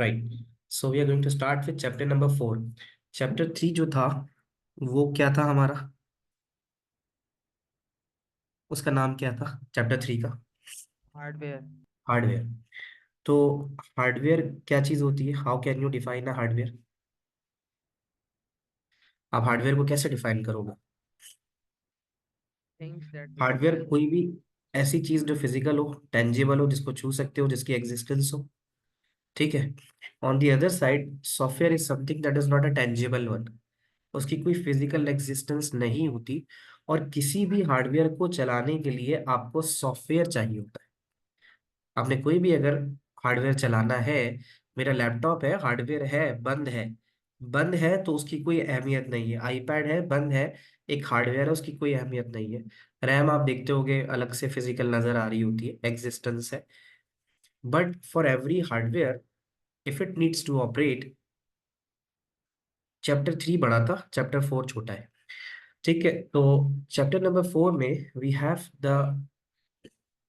Right. So we are going to start with chapter number 4। Chapter 3 जो था वो क्या था हमारा, उसका नाम क्या था चैप्टर 3 का? हार्डवेयर। हार्डवेयर। तो हार्डवेयर क्या चीज होती है? How can you define a hardware? आप हार्डवेयर को कैसे डिफाइन करोगे? Things that we can hardware touch. कोई भी ऐसी चीज जो फिजिकल हो, टेंजिबल हो, जिसको छू सकते हो, जिसकी एग्जिस्टेंस हो। ठीक है। On the other side software is something that is not a tangible one. उसकी कोई फिजिकल एग्जिस्टेंस नहीं होती। और किसी भी हार्डवेयर को चलाने के लिए आपको सॉफ्टवेयर चाहिए होता है। आपने कोई भी अगर हार्डवेयर चलाना है, मेरा लैपटॉप है, हार्डवेयर है, बंद है। बंद है तो उसकी कोई अहमियत नहीं है। आईपैड है, बंद है, एक हार्डवेयर है, उसकी कोई अहमियत नहीं है। रैम आप देखते होगे अलग से फिजिकल नजर आ रही होती है, एग्जिस्टेंस है। But for every hardware, if it needs to operate, chapter 3 बड़ा था, चैप्टर 4 छोटा है। ठीक है। तो चैप्टर नंबर 4 में we have the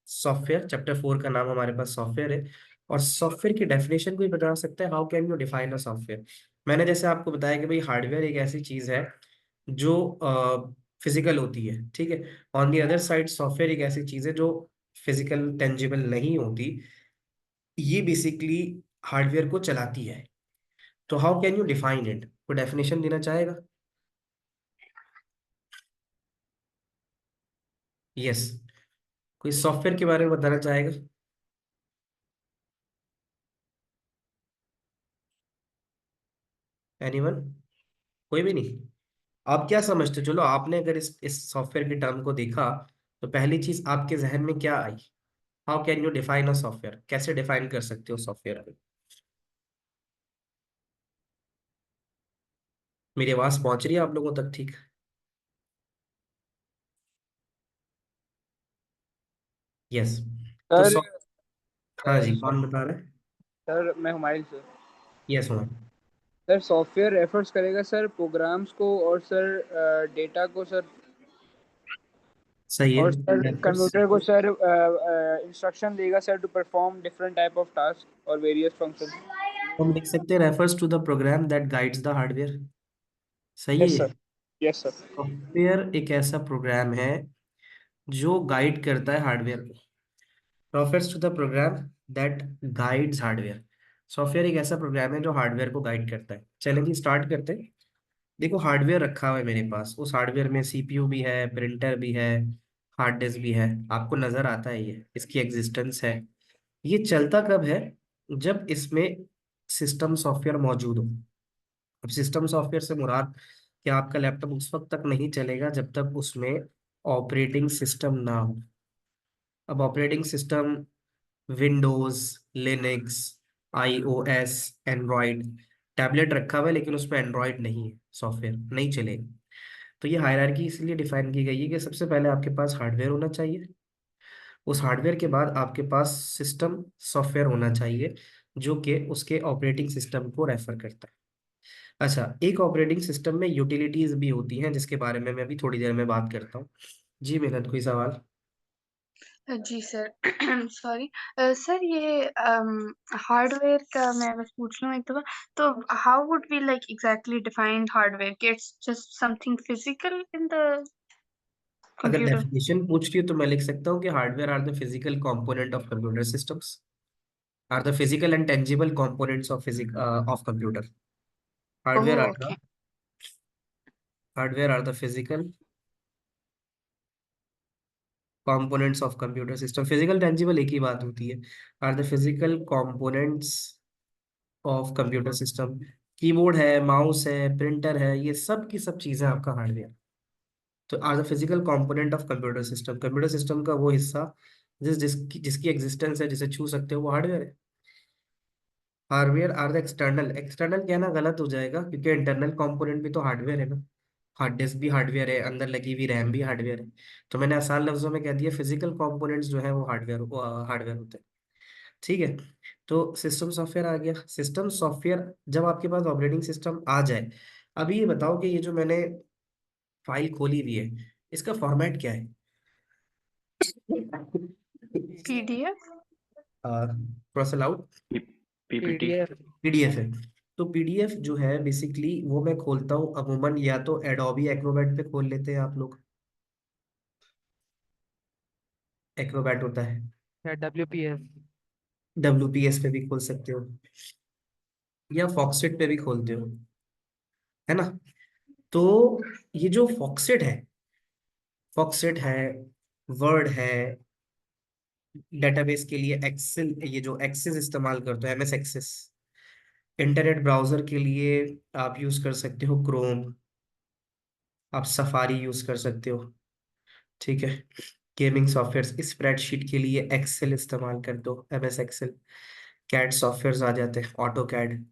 software. Chapter 4 का नाम हमारे पास सॉफ्टवेयर है। और सॉफ्टवेयर की डेफिनेशन कोई बता सकता है? How can you define a software? मैंने जैसे आपको बताया कि भाई हार्डवेयर एक ऐसी चीज है जो फिजिकल होती है। ठीक है। On the other side software एक ऐसी चीज है जो फिजिकल टेंजिबल नहीं होती। ये बेसिकली हार्डवेयर को चलाती है। तो how can you define it? कोई डेफिनेशन देना चाहेगा? यस। कोई सॉफ्टवेयर के बारे में बताना चाहेगा? एनीवन? कोई भी नहीं? आप क्या समझते हो? चलो, आपने अगर इस सॉफ्टवेयर के टर्म को देखा तो पहली चीज आपके जहन में क्या आई? How can you define a software? कैसे डिफाइन कर सकते हो सॉफ्टवेयर को? मेरी आवाज पहुंच रही है आप लोगों तक? ठीक। यस। तो सर हाँ जी, कौन बता रहे हैं? सर मैं हुमायूं सर। यस हुआ। सर सॉफ्टवेयर रेफर्स करेगा सर प्रोग्राम्स को, और सर डेटा को सर, सही है। और सर रेफर्स। कंप्यूटर को सर इंस्ट्रक्शन देगा sir to perform different type of task और वेरियस फंक्शन। हम लिख सकते हैं refers to the program that guides the hardware. सही है यस ये। सर। Yes sir. सॉफ्टवेयर एक ऐसा प्रोग्राम है जो गाइड करता है हार्डवेयर को। Refers to the program that guides hardware. Software एक ऐसा प्रोग्राम है जो हार्डवेयर को गाइड करता है। चलें जी, स्टार्ट करते हैं। देखो, हार्डवेयर रखा हुआ है मेरे पास। उस हार्डवेयर में सीपीयू भी है, प्रिंटर भी है, हार्ड डिस्क भी है। आपको नजर आता है ये, इसकी एग्जिस्टेंस है। ये चलता कब है? जब इसमें सिस्टम सॉफ्टवेयर मौजूद हो। अब सिस्टम सॉफ्टवेयर से मुराद कि आपका लैपटॉप उस वक्त तक नहीं चलेगा जब तक उसमें ऑपरेटिंग सिस्टम ना हो। अब operating system Windows, Linux, iOS, Android. Tablet रखा हुआ है लेकिन उसमें एंड्रॉयड नहीं है, सॉफ्टवेयर नहीं चलेगा। तो ये हायरार्की इसलिए डिफाइन की गई है कि सबसे पहले आपके पास हार्डवेयर होना चाहिए। उस हार्डवेयर के बाद आपके पास सिस्टम सॉफ्टवेयर होना चाहिए जो कि उसके ऑपरेटिंग सिस्टम को रेफर करता है। अच्छा, एक ऑपरेटिंग सिस्टम में यूटिलिटीज भी होती हैं जिसके बारे में मैं अभी थोड़ी देर में बात करता हूँ। जी मेहनत, कोई सवाल? जी सर। सॉरी सर, ये हार्डवेयर का मैं बस पूछ लूँ एक दफा। तो how would be like exactly defined hardware कि it's just something physical in the अगर कंप्यूटर? डेफिनेशन पूछ रही हो तो मैं लिख सकता हूँ कि hardware are the physical component of computer systems, are the physical and tangible components of physic of computer. Hardware oh are the okay. Hardware are the physical components of computer system. Physical tangible एक ही बात होती है। Are the physical components of computer system. Keyboard है, mouse है, printer है, ये सब की सब चीजें आपका हार्डवेयर। तो are the physical component of computer system. Computer system का वो हिस्सा जिसकी एग्जिस्टेंस है, जिसे छू सकते हो, वो हार्डवेयर है। Hardware are the external. External कहना गलत हो जाएगा क्योंकि इंटरनल कंपोनेंट भी तो हार्डवेयर है ना। हार्ड डिस्क भी हार्डवेयर है, अंदर लगी हुई रैम भी हार्डवेयर है। तो मैंने आसान लफ्जों में कह दिया, फिजिकल कंपोनेंट्स जो है वो हार्डवेयर होते हैं। ठीक है। तो सिस्टम सॉफ्टवेयर आ गया। सिस्टम सॉफ्टवेयर जब आपके पास ऑपरेटिंग सिस्टम आ जाए। अभी ये बताओ कि ये जो मैंने फाइल खोली हुई है, इसका फॉर्मेट क्या है? पीडीएफ। थोड़ा सा लाउड। पीपीटी। पीडीएफ। पीडीएफ है। तो पीडीएफ जो है बेसिकली वो मैं खोलता हूँ अमूमन, या तो एडोबी एक्रोबैट पे खोल लेते हैं आप लोग, एक्रोबैट होता है, या WPS। डब्ल्यूपीएस पे भी खोल सकते हो, या फॉक्सेट पे भी खोलते हो, है ना। तो ये जो फॉक्सेट है, फॉक्सेट है, वर्ड है, डेटाबेस के लिए एक्सेल, ये जो एक्सेस इस्तेमाल करते हो MS एक्सेस, इंटरनेट ब्राउजर के लिए आप यूज कर सकते हो क्रोम, आप सफारी यूज कर सकते हो, ठीक है। गेमिंग सॉफ्टवेयर, स्प्रेडशीट के लिए एक्सेल इस्तेमाल कर दो, MS एक्सेल। कैड सॉफ्टवेयर आ जाते हैं, ऑटो कैड।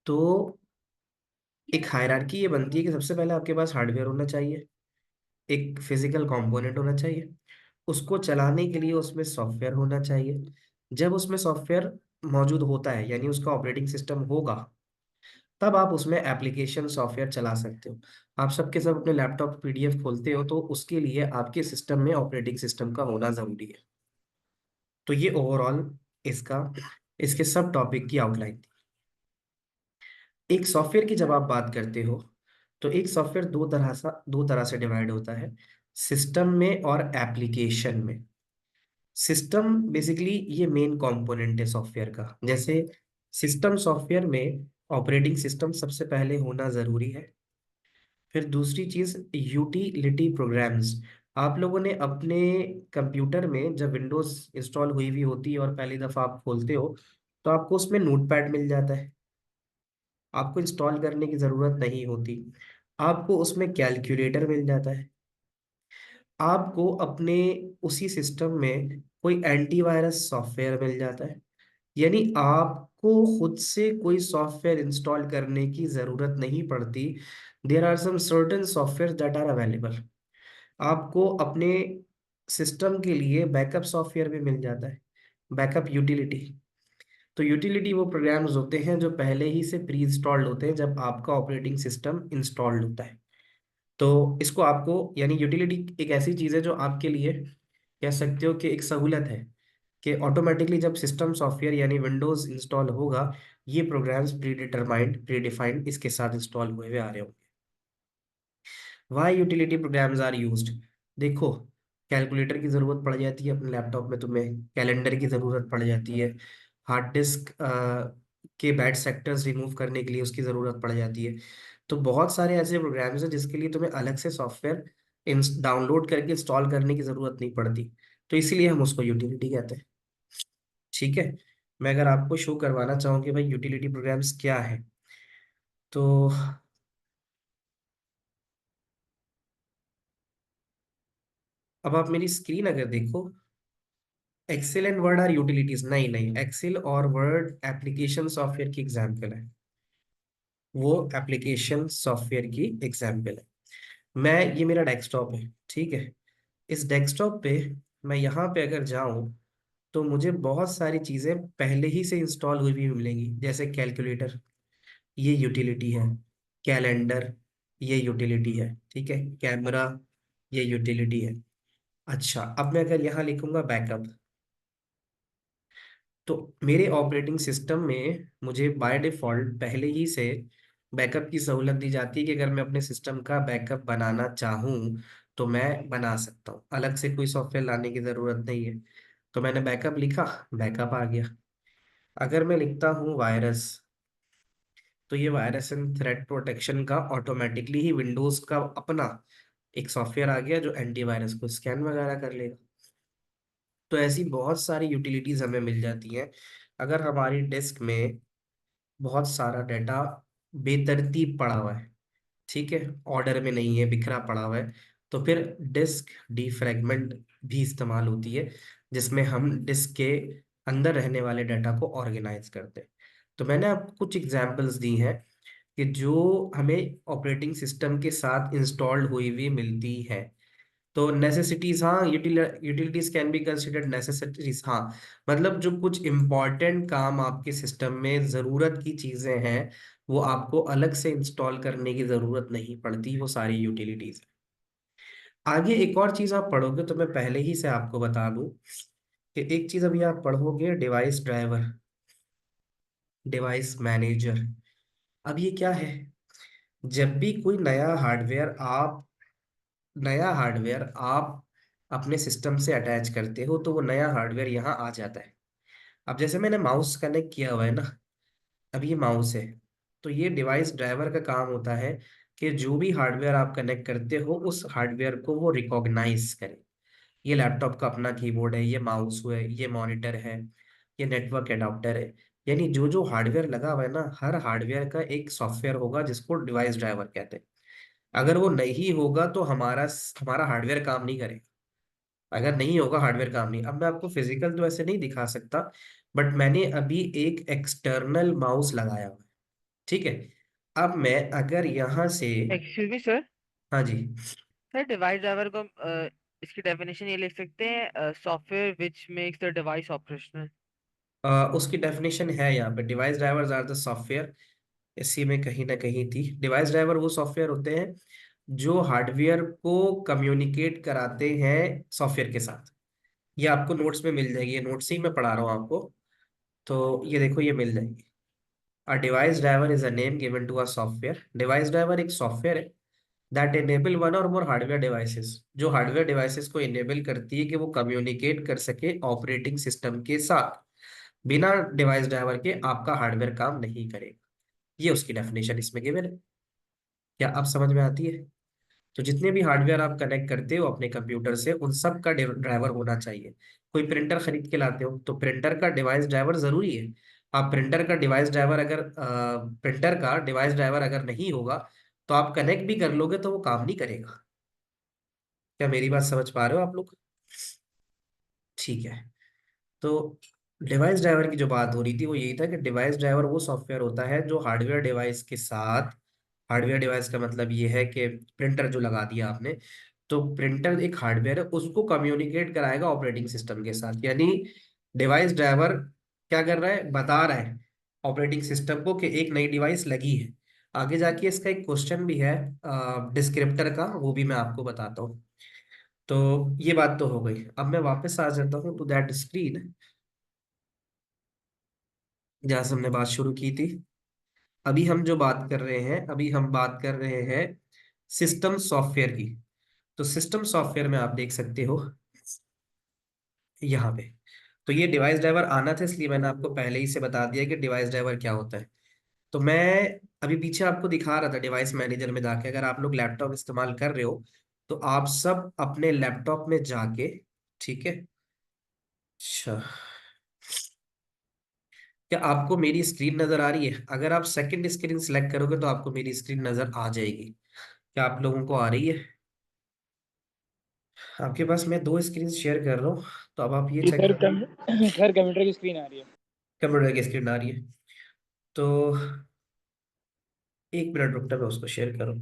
तो एक हायरार्की ये बनती है कि सबसे पहले आपके पास हार्डवेयर होना चाहिए, एक फिजिकल कंपोनेंट होना चाहिए, उसको चलाने के लिए उसमें सॉफ्टवेयर होना चाहिए। जब उसमें सॉफ्टवेयर मौजूद होता है, यानी उसका ऑपरेटिंग सिस्टम होगा, तब आप उसमें एप्लीकेशन सॉफ्टवेयर चला सकते हो। आप सबके सब अपने लैपटॉप पीडीएफ खोलते हो, तो उसके लिए आपके सिस्टम में ऑपरेटिंग सिस्टम का होना जरूरी है। तो ये ओवरऑल इसका, इसके सब टॉपिक की आउटलाइन थी। एक सॉफ्टवेयर की जब आप बात करते हो, तो एक सॉफ्टवेयर दो तरह से डिवाइड होता है, सिस्टम में और एप्लीकेशन में। सिस्टम बेसिकली ये मेन कंपोनेंट है सॉफ्टवेयर का। जैसे सिस्टम सॉफ्टवेयर में ऑपरेटिंग सिस्टम सबसे पहले होना जरूरी है। फिर दूसरी चीज यूटिलिटी प्रोग्राम्स। आप लोगों ने अपने कंप्यूटर में जब विंडोज इंस्टॉल हुई हुई होती है और पहली दफा आप खोलते हो, तो आपको उसमें नोटपैड मिल जाता है, आपको इंस्टॉल करने की जरूरत नहीं होती। आपको उसमें कैलकुलेटर मिल जाता है। आपको अपने उसी सिस्टम में कोई एंटीवायरस सॉफ्टवेयर मिल जाता है। यानी आपको खुद से कोई सॉफ्टवेयर इंस्टॉल करने की जरूरत नहीं पड़ती। There are some certain software that are available. आपको अपने सिस्टम के लिए बैकअप सॉफ्टवेयर भी मिल जाता है, बैकअप यूटिलिटी। तो यूटिलिटी वो प्रोग्राम्स होते हैं जो पहले ही से प्री इंस्टॉल्ड होते हैं जब आपका ऑपरेटिंग सिस्टम इंस्टॉल्ड होता है। तो इसको आपको, यानी यूटिलिटी एक ऐसी चीज है जो आपके लिए कह सकते हो कि एक सहूलत है, कि ऑटोमेटिकली जब सिस्टम सॉफ्टवेयर यानी विंडोज इंस्टॉल होगा, ये programs predetermined predefined इसके साथ इंस्टॉल हुए हुए आ रहे होंगे। Why utility programs are used. देखो, कैलकुलेटर की जरूरत पड़ जाती है अपने लैपटॉप में, तुम्हें कैलेंडर की जरूरत पड़ जाती है, हार्ड डिस्क के बैड सेक्टर्स रिमूव करने के लिए उसकी जरूरत पड़ जाती है। तो बहुत सारे ऐसे प्रोग्राम्स हैं जिसके लिए तुम्हें अलग से सॉफ्टवेयर डाउनलोड करके इंस्टॉल करने की जरूरत नहीं पड़ती। तो इसीलिए हम उसको यूटिलिटी कहते हैं, ठीक है। मैं अगर आपको शो करवाना चाहूँ कि भाई यूटिलिटी प्रोग्राम्स क्या है, तो अब आप मेरी स्क्रीन अगर देखो, Excel and Word are utilities, नहीं नहीं, एक्सेल और वर्ड एप्लीकेशन सॉफ्टवेयर की एग्जाम्पल है, वो एप्लीकेशन सॉफ्टवेयर की एग्जाम्पल है। मैं, ये मेरा डेस्कटॉप है, ठीक है। इस डेस्कटॉप पे मैं यहाँ पे अगर जाऊं, तो मुझे बहुत सारी चीजें पहले ही से इंस्टॉल हुई भी मिलेंगी, जैसे कैलकुलेटर, ये यूटिलिटी है। कैलेंडर, ये यूटिलिटी है, ठीक है। कैमरा, ये यूटिलिटी है। अच्छा, अब मैं अगर यहाँ लिखूंगा बैकअप, तो मेरे ऑपरेटिंग सिस्टम में मुझे बाय डिफॉल्ट पहले ही से बैकअप की सहूलत दी जाती है कि अगर मैं अपने सिस्टम का बैकअप बनाना चाहूँ तो मैं बना सकता हूँ, अलग से कोई सॉफ्टवेयर लाने की ज़रूरत नहीं है। तो मैंने बैकअप लिखा, बैकअप आ गया। अगर मैं लिखता हूँ वायरस, तो ये वायरस एंड थ्रेट प्रोटेक्शन का ऑटोमेटिकली ही विंडोज का अपना एक सॉफ्टवेयर आ गया जो एंटीवायरस को स्कैन वगैरह कर लेगा। तो ऐसी बहुत सारी यूटिलिटीज हमें मिल जाती हैं। अगर हमारी डिस्क में बहुत सारा डाटा बेतरतीब पड़ा हुआ है, ठीक है, ऑर्डर में नहीं है, बिखरा पड़ा हुआ है, तो फिर डिस्क डीफ्रैगमेंट भी इस्तेमाल होती है, जिसमें हम डिस्क के अंदर रहने वाले डाटा को ऑर्गेनाइज करते हैं। तो मैंने आपको कुछ एग्जांपल्स दी हैं कि जो हमें ऑपरेटिंग सिस्टम के साथ इंस्टॉल्ड हुई हुई मिलती है। तो नेसेसिटीज, हाँ, utilities can be considered necessities, हाँ। मतलब जो कुछ इंपॉर्टेंट काम आपके सिस्टम में जरूरत की चीजें हैं, वो आपको अलग से इंस्टॉल करने की जरूरत नहीं पड़ती, वो सारी यूटिलिटीज। आगे एक और चीज आप पढ़ोगे तो मैं पहले ही से आपको बता दूं कि एक चीज अभी आप पढ़ोगे, डिवाइस ड्राइवर। Device manager. अब ये क्या है? जब भी कोई नया हार्डवेयर आप अपने सिस्टम से अटैच करते हो तो वो नया हार्डवेयर यहाँ आ जाता है। अब जैसे मैंने माउस कनेक्ट किया हुआ है ना, अब ये माउस है, तो ये डिवाइस ड्राइवर का काम होता है कि जो भी हार्डवेयर आप कनेक्ट करते हो उस हार्डवेयर को वो रिकॉग्नाइज करे। ये लैपटॉप का अपना कीबोर्ड है, ये माउस है, ये मॉनिटर है, ये नेटवर्क एडाप्टर है। यानी जो जो हार्डवेयर लगा हुआ है ना, हर हार्डवेयर का एक सॉफ्टवेयर होगा जिसको डिवाइस ड्राइवर कहते हैं। अगर वो नहीं होगा तो हमारा हमारा हार्डवेयर काम नहीं करेगा। अगर नहीं होगा, हार्डवेयर काम नहीं। अब मैं आपको फिजिकल तो ऐसे नहीं दिखा सकता, बट मैंने अभी एक एक्सटर्नल माउस लगाया हुआ है, ठीक है। अब मैं अगर यहाँ से, एक्सक्यूज मी सर। हाँ जी, सर डिवाइस ड्राइवर को इसकी डेफिनेशन ये लिख सकते हैं, software which makes the device operational. उसकी डेफिनेशन है यहाँ पे, device drivers are the software. इसी में कहीं ना कहीं थी। डिवाइस ड्राइवर वो सॉफ्टवेयर होते हैं जो हार्डवेयर को कम्युनिकेट कराते हैं सॉफ्टवेयर के साथ। ये आपको नोट्स में मिल जाएगी, ये नोट्स ही मैं पढ़ा रहा हूँ आपको। तो ये देखो, ये मिल जाएगी। A device driver is a name given to a software. Device driver एक सॉफ्टवेयर है that enable one or more hardware devices, जो हार्डवेयर डिवाइसेस को इनेबल करती है कि वो कम्युनिकेट कर सके ऑपरेटिंग सिस्टम के साथ। बिना डिवाइस ड्राइवर के आपका हार्डवेयर काम नहीं करेगा। ये उसकी डेफिनेशन इसमें गिवन है। क्या आप समझ में आती है? तो जितने भी हार्डवेयर आप कनेक्ट करते हो अपने कंप्यूटर से, उन सब का ड्राइवर होना चाहिए। कोई प्रिंटर खरीद के लाते हो तो प्रिंटर का डिवाइस ड्राइवर जरूरी है। आप प्रिंटर का डिवाइस ड्राइवर अगर नहीं होगा तो आप कनेक्ट भी कर लोगे तो वो काम नहीं करेगा। क्या मेरी बात समझ पा रहे हो आप लोग? ठीक है। तो डिवाइस ड्राइवर की जो बात हो रही थी वो यही था कि डिवाइस ड्राइवर वो सॉफ्टवेयर होता है जो हार्डवेयर डिवाइस के साथ, हार्डवेयर डिवाइस का मतलब ये है कि प्रिंटर जो लगा दिया आपने, तो प्रिंटर एक हार्डवेयर है, उसको कम्युनिकेट कराएगा ऑपरेटिंग सिस्टम के साथ। यानी डिवाइस ड्राइवर क्या कर रहा है, बता रहा है ऑपरेटिंग सिस्टम को कि एक नई डिवाइस लगी है। आगे जाके इसका एक क्वेश्चन भी है डिस्क्रिप्टर का, वो भी मैं आपको बताता हूँ। तो ये बात तो हो गई। अब मैं वापस आ जाता हूँ टू दैट स्क्रीन जहाँ से हमने बात शुरू की थी। अभी हम बात कर रहे हैं सिस्टम सॉफ्टवेयर की। तो सिस्टम सॉफ्टवेयर में आप देख सकते हो यहाँ पे। तो ये डिवाइस ड्राइवर आना था, इसलिए मैंने आपको पहले ही से बता दिया कि डिवाइस ड्राइवर क्या होता है। तो मैं अभी पीछे आपको दिखा रहा था डिवाइस मैनेजर में जाके, अगर आप लोग लैपटॉप इस्तेमाल कर रहे हो तो आप सब अपने लैपटॉप में जाके, ठीक है। अच्छा, क्या आपको मेरी स्क्रीन नजर आ रही है? अगर आप सेकंड स्क्रीन सेलेक्ट करोगे तो आपको मेरी स्क्रीन नजर आ जाएगी। क्या आप लोगों को आ रही है? आपके पास मैं दो स्क्रीन शेयर कर रहा हूँ, तो अब आप ये चेक इधर करो। सर कंप्यूटर की स्क्रीन आ रही है। कंप्यूटर की स्क्रीन आ रही है? तो एक मिनट रुकना, मैं उसको शेयर करूँ।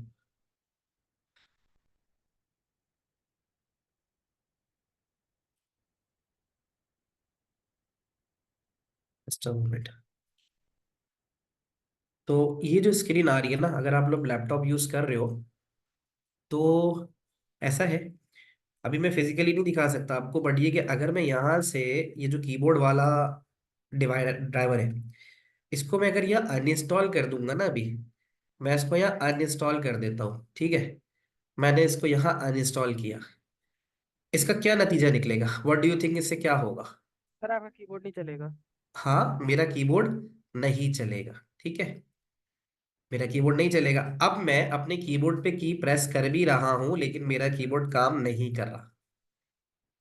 Just a moment. तो ये जो स्क्रीन आ रही है ना, अगर आप लोग लैपटॉप यूज कर रहे हो तो ऐसा है। अभी मैं फिजिकली नहीं दिखा सकता आपको, बट ये कि अगर मैं यहाँ से, ये जो कीबोर्ड वाला ड्राइवर है, इसको मैं अगर यहाँ अनइंस्टॉल कर दूंगा ना, अभी मैं इसको यहाँ अनइंस्टॉल कर देता हूँ, ठीक है। मैंने इसको यहाँ अनइंस्टॉल किया। इसका क्या नतीजा निकलेगा? व्हाट डू यू थिंक, इससे क्या होगा? सर आपका कीबोर्ड नहीं चलेगा। हाँ, मेरा कीबोर्ड नहीं चलेगा, ठीक है। मेरा कीबोर्ड नहीं चलेगा। अब मैं अपने कीबोर्ड पे की प्रेस कर भी रहा हूं लेकिन मेरा कीबोर्ड काम नहीं कर रहा।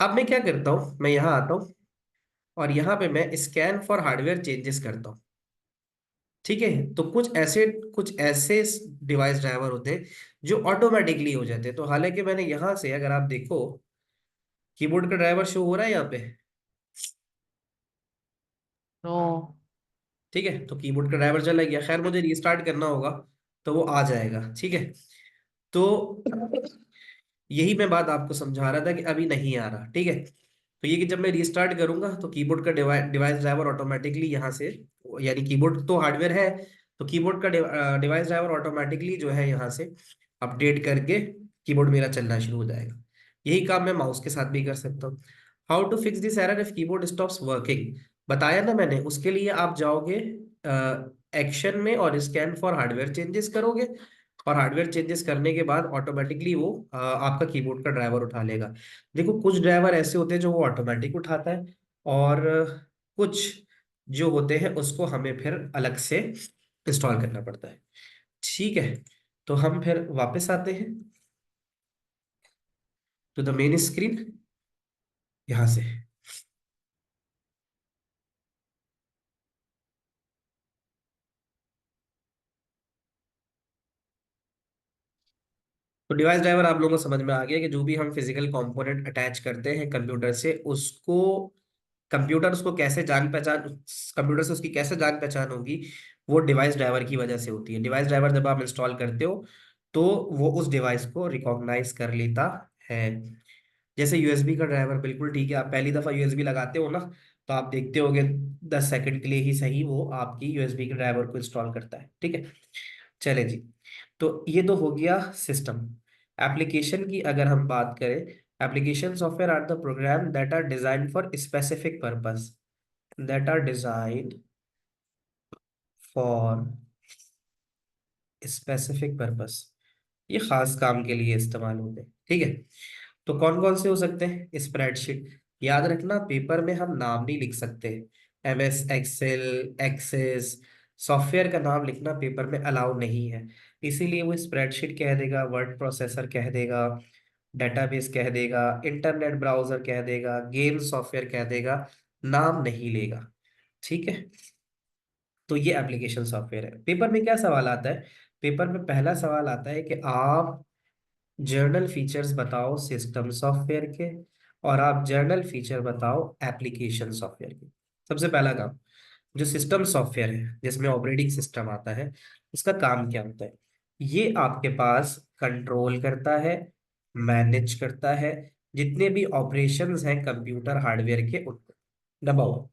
अब मैं क्या करता हूं, मैं यहाँ आता हूं और यहाँ पे मैं स्कैन फॉर हार्डवेयर चेंजेस करता हूँ, ठीक है। तो कुछ ऐसे डिवाइस ड्राइवर होते हैं जो ऑटोमेटिकली हो जाते हैं। तो हालांकि मैंने यहाँ से, अगर आप देखो, कीबोर्ड का ड्राइवर शो हो रहा है यहाँ पे, नो। ठीक है। तो कीबोर्ड का ड्राइवर चला गया। खैर, मुझे रीस्टार्ट करना होगा तो वो आ जाएगा, ठीक है। तो यही मैं बात आपको समझा रहा था कि अभी नहीं आ रहा, ठीक है। तो ये कि जब मैं रीस्टार्ट करूंगा तो कीबोर्ड का डिवाइस ड्राइवर ऑटोमेटिकली यहाँ से, यानी कीबोर्ड तो हार्डवेयर है, तो कीबोर्ड का डिवाइस ड्राइवर ऑटोमेटिकली जो है यहाँ से अपडेट करके कीबोर्ड मेरा चलना शुरू हो जाएगा। यही काम मैं माउस के साथ भी कर सकता हूँ। How to fix this error if keyboard stops working, बताया ना मैंने। उसके लिए आप जाओगे एक्शन में और स्कैन फॉर हार्डवेयर चेंजेस करोगे, और हार्डवेयर चेंजेस करने के बाद ऑटोमेटिकली वो आपका कीबोर्ड का ड्राइवर उठा लेगा। देखो कुछ ड्राइवर ऐसे होते हैं जो वो ऑटोमेटिक उठाता है, और कुछ जो होते हैं उसको हमें फिर अलग से इंस्टॉल करना पड़ता है। ठीक है, तो हम फिर वापस आते हैं टू द मेन स्क्रीन यहां से। तो डिवाइस ड्राइवर आप लोगों को समझ में आ गया कि जो भी हम फिजिकल कंपोनेंट अटैच करते हैं कंप्यूटर से, उसको कंप्यूटर उसको कैसे जान पहचान, कंप्यूटर से उसकी कैसे जान पहचान होगी, वो डिवाइस ड्राइवर की वजह से होती है। डिवाइस ड्राइवर जब आप इंस्टॉल करते हो तो वो उस डिवाइस को रिकॉग्नाइज कर लेता है। जैसे यूएसबी का ड्राइवर, बिल्कुल ठीक है, आप पहली दफा यूएसबी लगाते हो ना, तो आप देखते होगे 10 सेकंड के लिए ही सही वो आपकी यूएसबी के ड्राइवर को इंस्टॉल करता है। ठीक है, चले जी। तो ये तो हो गया सिस्टम। एप्लीकेशन की अगर हम बात करें, application software are the program that are design for specific purpose, that are designed for specific purpose. ये खास काम के लिए इस्तेमाल होते हैं। ठीक है, तो कौन कौन से हो सकते हैं? स्प्रेडशीट, याद रखना पेपर में हम नाम नहीं लिख सकते। MS एक्सेल, एक्सेस, सॉफ्टवेयर का नाम लिखना पेपर में अलाउ नहीं है, इसीलिए वो स्प्रेडशीट कह देगा, वर्ड प्रोसेसर कह देगा, डेटाबेस कह देगा, इंटरनेट ब्राउजर कह देगा, गेम सॉफ्टवेयर कह देगा, नाम नहीं लेगा। ठीक है, तो ये एप्लीकेशन सॉफ्टवेयर है। पेपर में क्या सवाल आता है? पेपर में पहला सवाल आता है कि आप जर्नल फीचर्स बताओ सिस्टम सॉफ्टवेयर के, और आप जर्नल फीचर बताओ एप्लीकेशन सॉफ्टवेयर के। सबसे पहला काम, जो सिस्टम सॉफ्टवेयर है जिसमें ऑपरेटिंग सिस्टम आता है, उसका काम क्या होता है? ये आपके पास कंट्रोल करता है, मैनेज करता है जितने भी ऑपरेशंस हैं कंप्यूटर हार्डवेयर के, उनको। नंबर वन,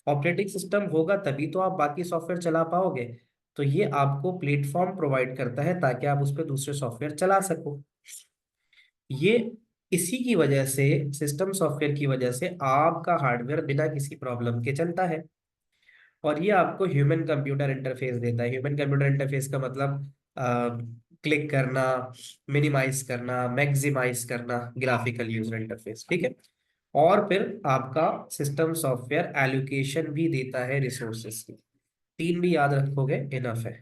ऑपरेटिंग सिस्टम होगा तभी तो आप बाकी सॉफ्टवेयर चला पाओगे। तो ये आपको प्लेटफॉर्म प्रोवाइड करता है ताकि आप उस पर दूसरे सॉफ्टवेयर चला सको। ये इसी की वजह से, सिस्टम सॉफ्टवेयर की वजह से आपका हार्डवेयर बिना किसी प्रॉब्लम के चलता है। और ये आपको ह्यूमन कंप्यूटर इंटरफेस देता है। ह्यूमन कंप्यूटर इंटरफेस का मतलब क्लिक करना, मिनिमाइज करना, मैक्सिमाइज करना, ग्राफिकल यूजर इंटरफेस। ठीक है, और फिर आपका सिस्टम सॉफ्टवेयर एलोकेशन भी देता है रिसोर्सेस की। तीन भी याद रखोगे इनफ है।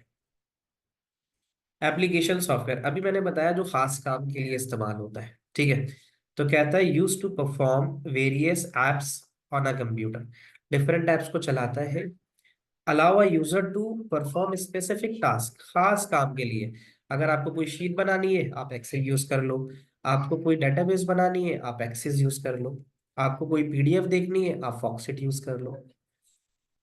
एप्लीकेशन सॉफ्टवेयर अभी मैंने बताया जो खास काम के लिए इस्तेमाल होता है। ठीक है, तो कहता है use to perform various apps on a computer, different apps को चलाता है। Allow a user to perform specific task, खास काम के लिए। अगर आपको कोई शीट बनानी है आप एक्सेल यूज कर लो, आपको कोई डेटाबेस बनानी है आप एक्सेस यूज कर लो, आपको कोई PDF देखनी है आप फॉक्सेट यूज कर लो।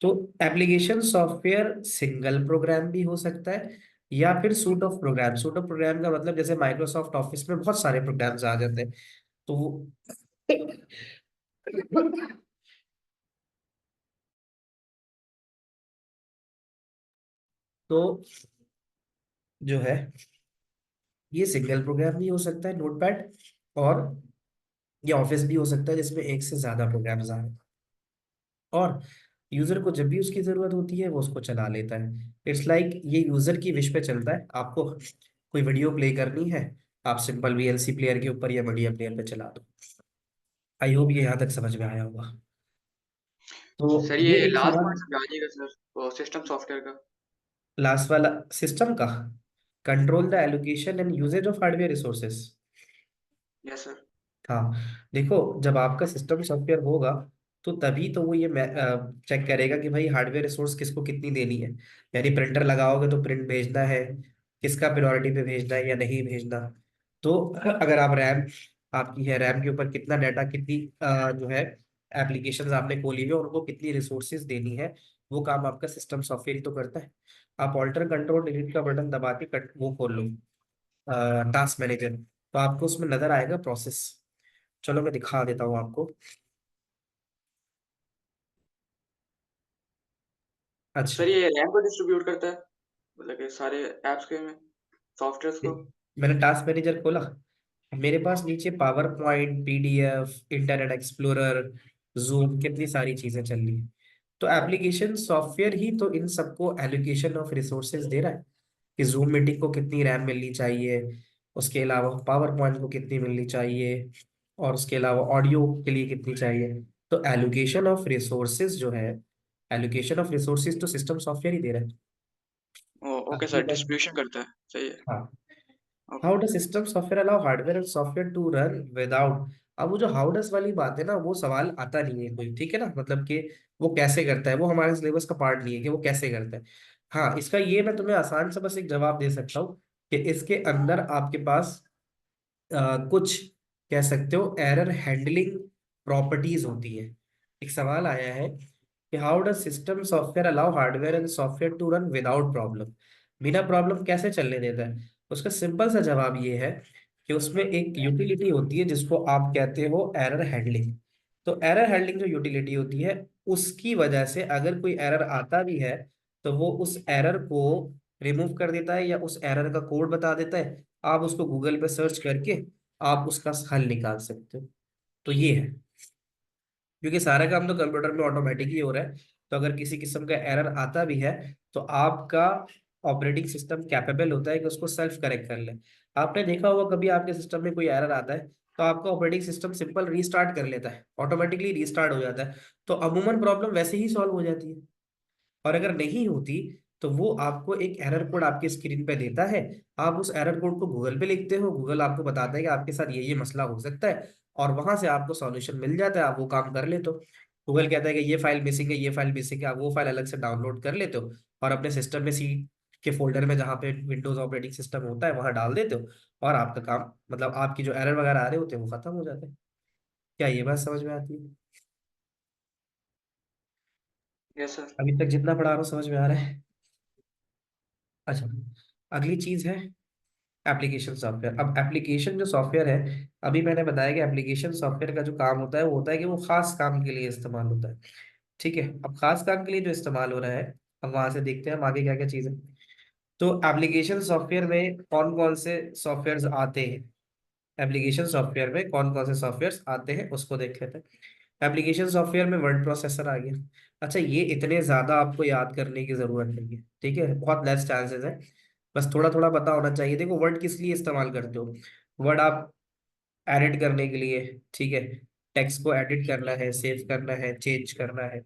तो एप्लीकेशन सॉफ्टवेयर सिंगल प्रोग्राम भी हो सकता है या फिर suite of program. Suite of program का मतलब जैसे माइक्रोसॉफ्ट ऑफिस में बहुत सारे प्रोग्राम्स आ जाते हैं, तो वो तो जो है ये सिंगल प्रोग्राम भी हो सकता है नोटपैड, और ये ऑफिस भी हो सकता है जिसमें एक से ज्यादा प्रोग्राम्स आ रहे हैं, और यूजर को जब भी उसकी जरूरत होती है वो उसको चला लेता है। इट्स लाइक ये यूजर की विश पे चलता है। आपको कोई वीडियो प्ले करनी है, आप सिंपल VLC प्लेयर के ऊपर या मीडिया प्लेयर पे चला दो। आई होप ये यहाँ तक समझ में आया होगा। तो सर ये ये एक लास्ट सवाल, पॉइंट समझाइएगा सर, सिस्टम सॉफ्टवेयर का। लास्ट वाला सिस्टम का, control the allocation and usage of hardware resources. Yes sir. हाँ, देखो जब आपका सिस्टम सॉफ्टवेयर होगा तो तभी तो वो ये चेक करेगा कि भाई हार्डवेयर रिसोर्स किसको कितनी देनी है। यानी प्रिंटर लगाओगे तो प्रिंट भेजना है, किसका प्रायोरिटी पे भेजना है या नहीं भेजना। तो अगर आप रैम आपकी है, रैम के ऊपर कितना डाटा, कितनी जो है एप्लीकेशंस आपने खोली हुई है, उनको कितनी रिसोर्सेज देनी है, वो काम आपका सिस्टम सॉफ्टवेयर ही तो करता है। आप ऑल्टर कंट्रोल डिलीट का बटन दबा के वो खोल लो टास्क मैनेजर, तो आपको उसमें नजर आएगा प्रोसेस। चलो मैं दिखा देता हूँ आपको। अच्छा, सर ये रैम को डिस्ट्रीब्यूट करता है, मतलब कि सारे एप्स के में, सॉफ्टवेयर को। मैंने टास्क मैनेजर खोला, मेरे पास नीचे power point, PDF, internet explorer, zoom, कितनी सारी चीजें चल रही हैं। तो एप्लीकेशन सॉफ्टवेयर ही तो इन सबको एलोकेशन ऑफ रिसोर्सेज दे रहा है कि जूम मीटिंग को कितनी रैम मिलनी चाहिए, उसके अलावा पावर पॉइंट को कितनी मिलनी चाहिए, और उसके अलावा ऑडियो के लिए कितनी चाहिए। तो एलोकेशन ऑफ रिसोर्सेज जो है, एलोकेशन ऑफ रिसोर्सेज तो सिस्टम सॉफ्टवेयर ही दे रहा है। ओके अब ये सर, डिस्ट्रीब्यूशन करता है, सही है। हाँ, okay. How does system software allow hardware and software to run without. अब वो जो हाउ डज वाली बात है ना, वो सवाल आता नहीं है कोई, ठीक है ना, मतलब कि वो कैसे करता है, वो हमारे सिलेबस का पार्ट नहीं है कि वो कैसे करता है। हाँ, इसका ये मैं तुम्हें आसान सा बस एक जवाब दे सकता हूँ कि इसके अंदर आपके पास कुछ कह सकते हो एरर हैंडलिंग प्रॉपर्टीज होती है। एक सवाल आया है कि how does system software allow hardware and software to run without problem. बिना प्रॉब्लम कैसे चलने देता है। उसका सिंपल सा जवाब ये है कि उसमें एक यूटिलिटी होती है जिसको आप कहते हो एरर हैंडलिंग। तो एरर हैंडलिंग जो यूटिलिटी होती है, उसकी वजह से अगर कोई एरर आता भी है तो वो उस एरर को रिमूव कर देता है या उस एरर का कोड बता देता है। आप उसको गूगल पे सर्च करके आप उसका हल निकाल सकते हो। तो ये है, क्योंकि सारा काम तो कंप्यूटर में ऑटोमेटिक ही हो रहा है। तो अगर किसी किस्म का एरर आता भी है तो आपका ऑपरेटिंग सिस्टम कैपेबल होता है कि उसको सेल्फ करेक्ट कर ले। आपने देखा होगा कभी आपके सिस्टम में कोई एरर आता है तो आपका ऑपरेटिंग सिस्टम सिंपल रीस्टार्ट कर लेता है, ऑटोमेटिकली रीस्टार्ट हो जाता है। तो अमूमन प्रॉब्लम वैसे ही सॉल्व हो जाती है। और अगर नहीं होती तो वो आपको एक एरर कोड आपके स्क्रीन पे देता है। आप उस एरर कोड को गूगल पे लिखते हो, गूगल आपको बताता है कि आपके साथ ये मसला हो सकता है, और वहां से आपको सॉल्यूशन मिल जाता है, आप वो काम कर लेते हो। गूगल कहता है कि ये फाइल मिसिंग है, ये फाइल मिसिंग है, आप वो फाइल अलग से डाउनलोड कर लेते हो और अपने सिस्टम में सी के फोल्डर में जहाँ पे विंडोज ऑपरेटिंग सिस्टम होता है वहां डाल देते हो, और आपका काम मतलब आपकी जो एरर वगैरह आ रहे होते हैं वो खत्म हो जाते हैं। क्या ये बात समझ में आती है? Yes sir. अभी तक जितना पढ़ा रहा हूँ समझ में आ रहा है? अच्छा, अगली चीज है एप्लीकेशन सॉफ्टवेयर। अब एप्लीकेशन जो सॉफ्टवेयर है, अभी मैंने बताया कि एप्लीकेशन सॉफ्टवेयर का जो काम होता है वो होता है कि वो खास काम के लिए इस्तेमाल होता है। ठीक है, अब खास काम के लिए जो इस्तेमाल हो रहा है, अब वहां से देखते हैं हम आगे क्या क्या चीज है। तो एप्लीकेशन सॉफ्टवेयर में कौन कौन से सॉफ्टवेयर आते हैं, एप्लीकेशन सॉफ्टवेयर में कौन कौन से सॉफ्टवेयर आते हैं उसको देख लेते हैं। एप्लीकेशन सॉफ्टवेयर में वर्ड प्रोसेसर आ गया। अच्छा, ये इतने ज्यादा आपको याद करने की जरूरत नहीं है, ठीक है, बहुत लेस चांसेस है, बस थोड़ा थोड़ा पता होना चाहिए। देखो, वर्ड किस लिए इस्तेमाल करते हो, वर्ड आप एडिट करने के लिए, ठीक है, टेक्स्ट को एडिट करना है, सेव करना है, चेंज करना है,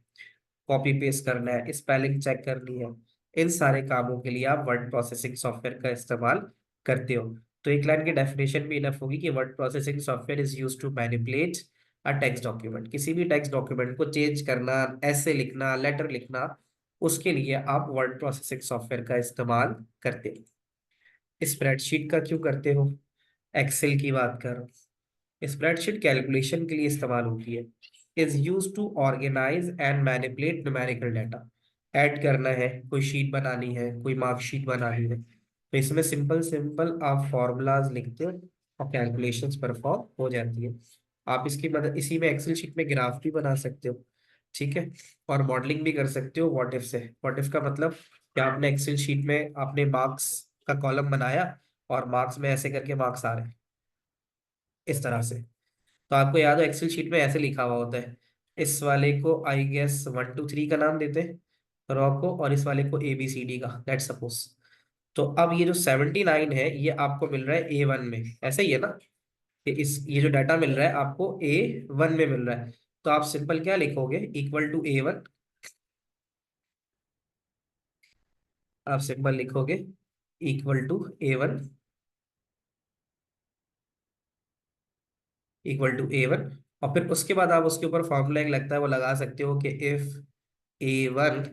कॉपी पेस्ट करना है, स्पेलिंग चेक करनी है, इन सारे कामों के लिए आप वर्ड प्रोसेसिंग सॉफ्टवेयर का इस्तेमाल करते हो। तो एक लाइन की डेफिनेशन भी इनफ होगी कि word processing software is used to manipulate a text document. किसी भी टेक्स्ट डॉक्यूमेंट को चेंज करना, ऐसे लिखना, लेटर लिखना, उसके लिए आप वर्ड प्रोसेसिंग सॉफ्टवेयर का इस्तेमाल करते हो। स्प्रेडशीट का क्यों करते हो? एक्सेल की बात कर रहा हूँ। स्प्रेडशीट कैलकुलेशन के लिए इस्तेमाल होती है। Is use to organise and manipulate numerical data. Add करना है, कोई शीट बनानी है, कोई मार्कशीट बनानी है, तो इसमें सिंपल सिंपल आप फॉर्मूलाज लिखते हो और कैलकुलेशंस परफॉर्म हो जाती है। आप इसकी मदद, इसी में एक्सेल शीट में ग्राफ भी बना सकते हो, ठीक है, और मॉडलिंग भी कर सकते हो व्हाट इफ से। व्हाट इफ का मतलब कि आपने एक्सेल शीट में आपने मार्क्स का कॉलम बनाया और मार्क्स में ऐसे करके मार्क्स आ रहे हैं इस तरह से। तो आपको याद हो एक्सेल शीट में ऐसे लिखा हुआ होता है, इस वाले को आई गेस 1 2 3 का नाम देते हैं रॉ को, और इस वाले को ABCD का, लेट्स सपोज। तो अब ये जो 79 है ये आपको मिल रहा है A1 में, ऐसे ही है ना, कि इस ये जो डाटा मिल रहा है आपको A1 में मिल रहा है। तो आप सिंपल क्या लिखोगे, इक्वल टू A1, आप सिंपल लिखोगे equal to A1, equal to A1, और फिर उसके बाद आप उसके ऊपर फॉर्मूला एक लगता है वो लगा सकते हो कि इफ A1,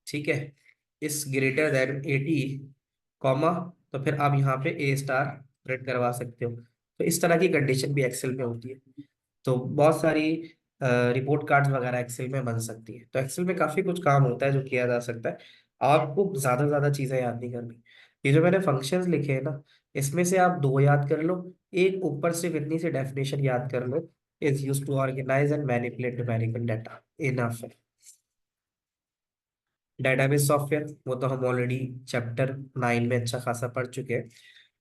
ठीक है, इस ग्रेटर देन 80, कॉमा, तो फिर आप यहाँ पे A स्टार प्रिंट करवा सकते हो। तो इस तरह की कंडीशन भी एक्सेल में होती है। तो बहुत सारी रिपोर्ट कार्ड्स वगैरह एक्सेल में बन सकती है। तो एक्सेल में काफी कुछ काम होता है जो किया जा सकता है। आपको ज्यादा ज्यादा चीजें याद नहीं करनी। ये जो मैंने फंक्शंस लिखे हैं ना, इसमें से आप 2 याद कर लो, एक ऊपर सिर्फ इतनी सी डेफिनेशन याद कर लो, is use to organise and manipulate numerical data, enough है। डेटाबेस सॉफ्टवेयर वो तो हम ऑलरेडी चैप्टर 9 में अच्छा खासा पढ़ चुके हैं।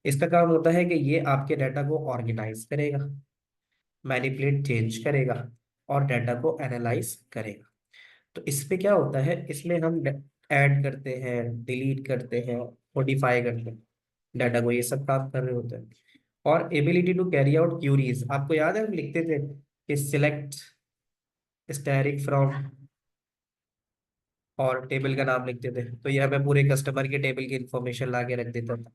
इसका काम होता है कि ये आपके डाटा को ऑर्गेनाइज करेगा, मैनिपुलेट चेंज करेगा, और डाटा को एनालाइज करेगा। तो इसमें क्या होता है, इसमें हम ऐड करते हैं, डिलीट करते हैं, मॉडिफाई करते हैं डाटा को, ये सब काम कर रहे होते हैं। और ability to carry out queries, आपको याद है हम लिखते थे कि सिलेक्ट स्टैटिक फ्रॉम, और टेबल का नाम लिखते थे, तो ये हमें पूरे कस्टमर के टेबल की इंफॉर्मेशन ला के रख देता था।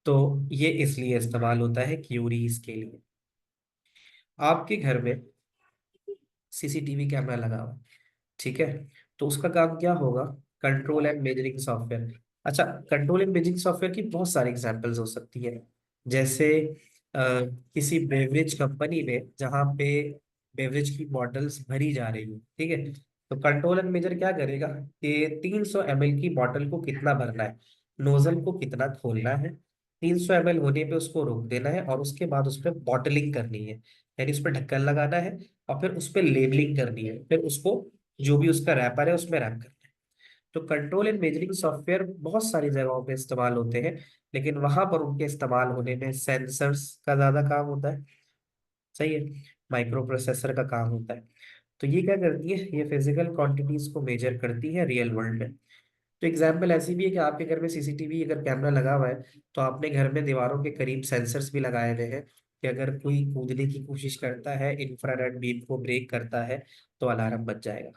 तो ये इसलिए इस्तेमाल होता है क्यूरीज के लिए। आपके घर में सीसीटीवी कैमरा लगा हुआ, ठीक है, तो उसका काम क्या होगा, कंट्रोल एंड मेजरिंग सॉफ्टवेयर। अच्छा, कंट्रोल एंड मेजरिंग सॉफ्टवेयर की बहुत सारी एग्जांपल्स हो सकती है। जैसे किसी बेवरेज कंपनी में जहाँ पे बेवरेज की बॉटल्स भरी जा रही है, ठीक है, तो कंट्रोल एंड मेजर क्या करेगा कि 300 ml की बॉटल को कितना भरना है, नोजल को कितना खोलना है, 300 ml होने पे उसको रोक देना है, और उसके बाद उस पर बॉटलिंग करनी है, यानी उस पर ढक्कन लगाना है, और फिर उस पर लेबलिंग करनी है, फिर उसको जो भी उसका रैपर है उसमें रैप करना है। तो कंट्रोल एंड मेजरिंग सॉफ्टवेयर बहुत सारी जगहों पे इस्तेमाल होते हैं, लेकिन वहां पर उनके इस्तेमाल होने में सेंसर्स का ज्यादा काम होता है, सही है, माइक्रो प्रोसेसर का काम होता है। तो ये क्या करती है, ये फिजिकल क्वांटिटीज को मेजर करती है रियल वर्ल्ड में। तो एग्जाम्पल ऐसी भी है कि आपके घर में सीसीटीवी अगर कैमरा लगा हुआ है, तो आपने घर में दीवारों के करीब सेंसर्स भी लगाए हुए हैं कि अगर कोई कूदने की कोशिश करता है, इंफ्रारेड बीम को ब्रेक करता है, तो अलार्म बज जाएगा।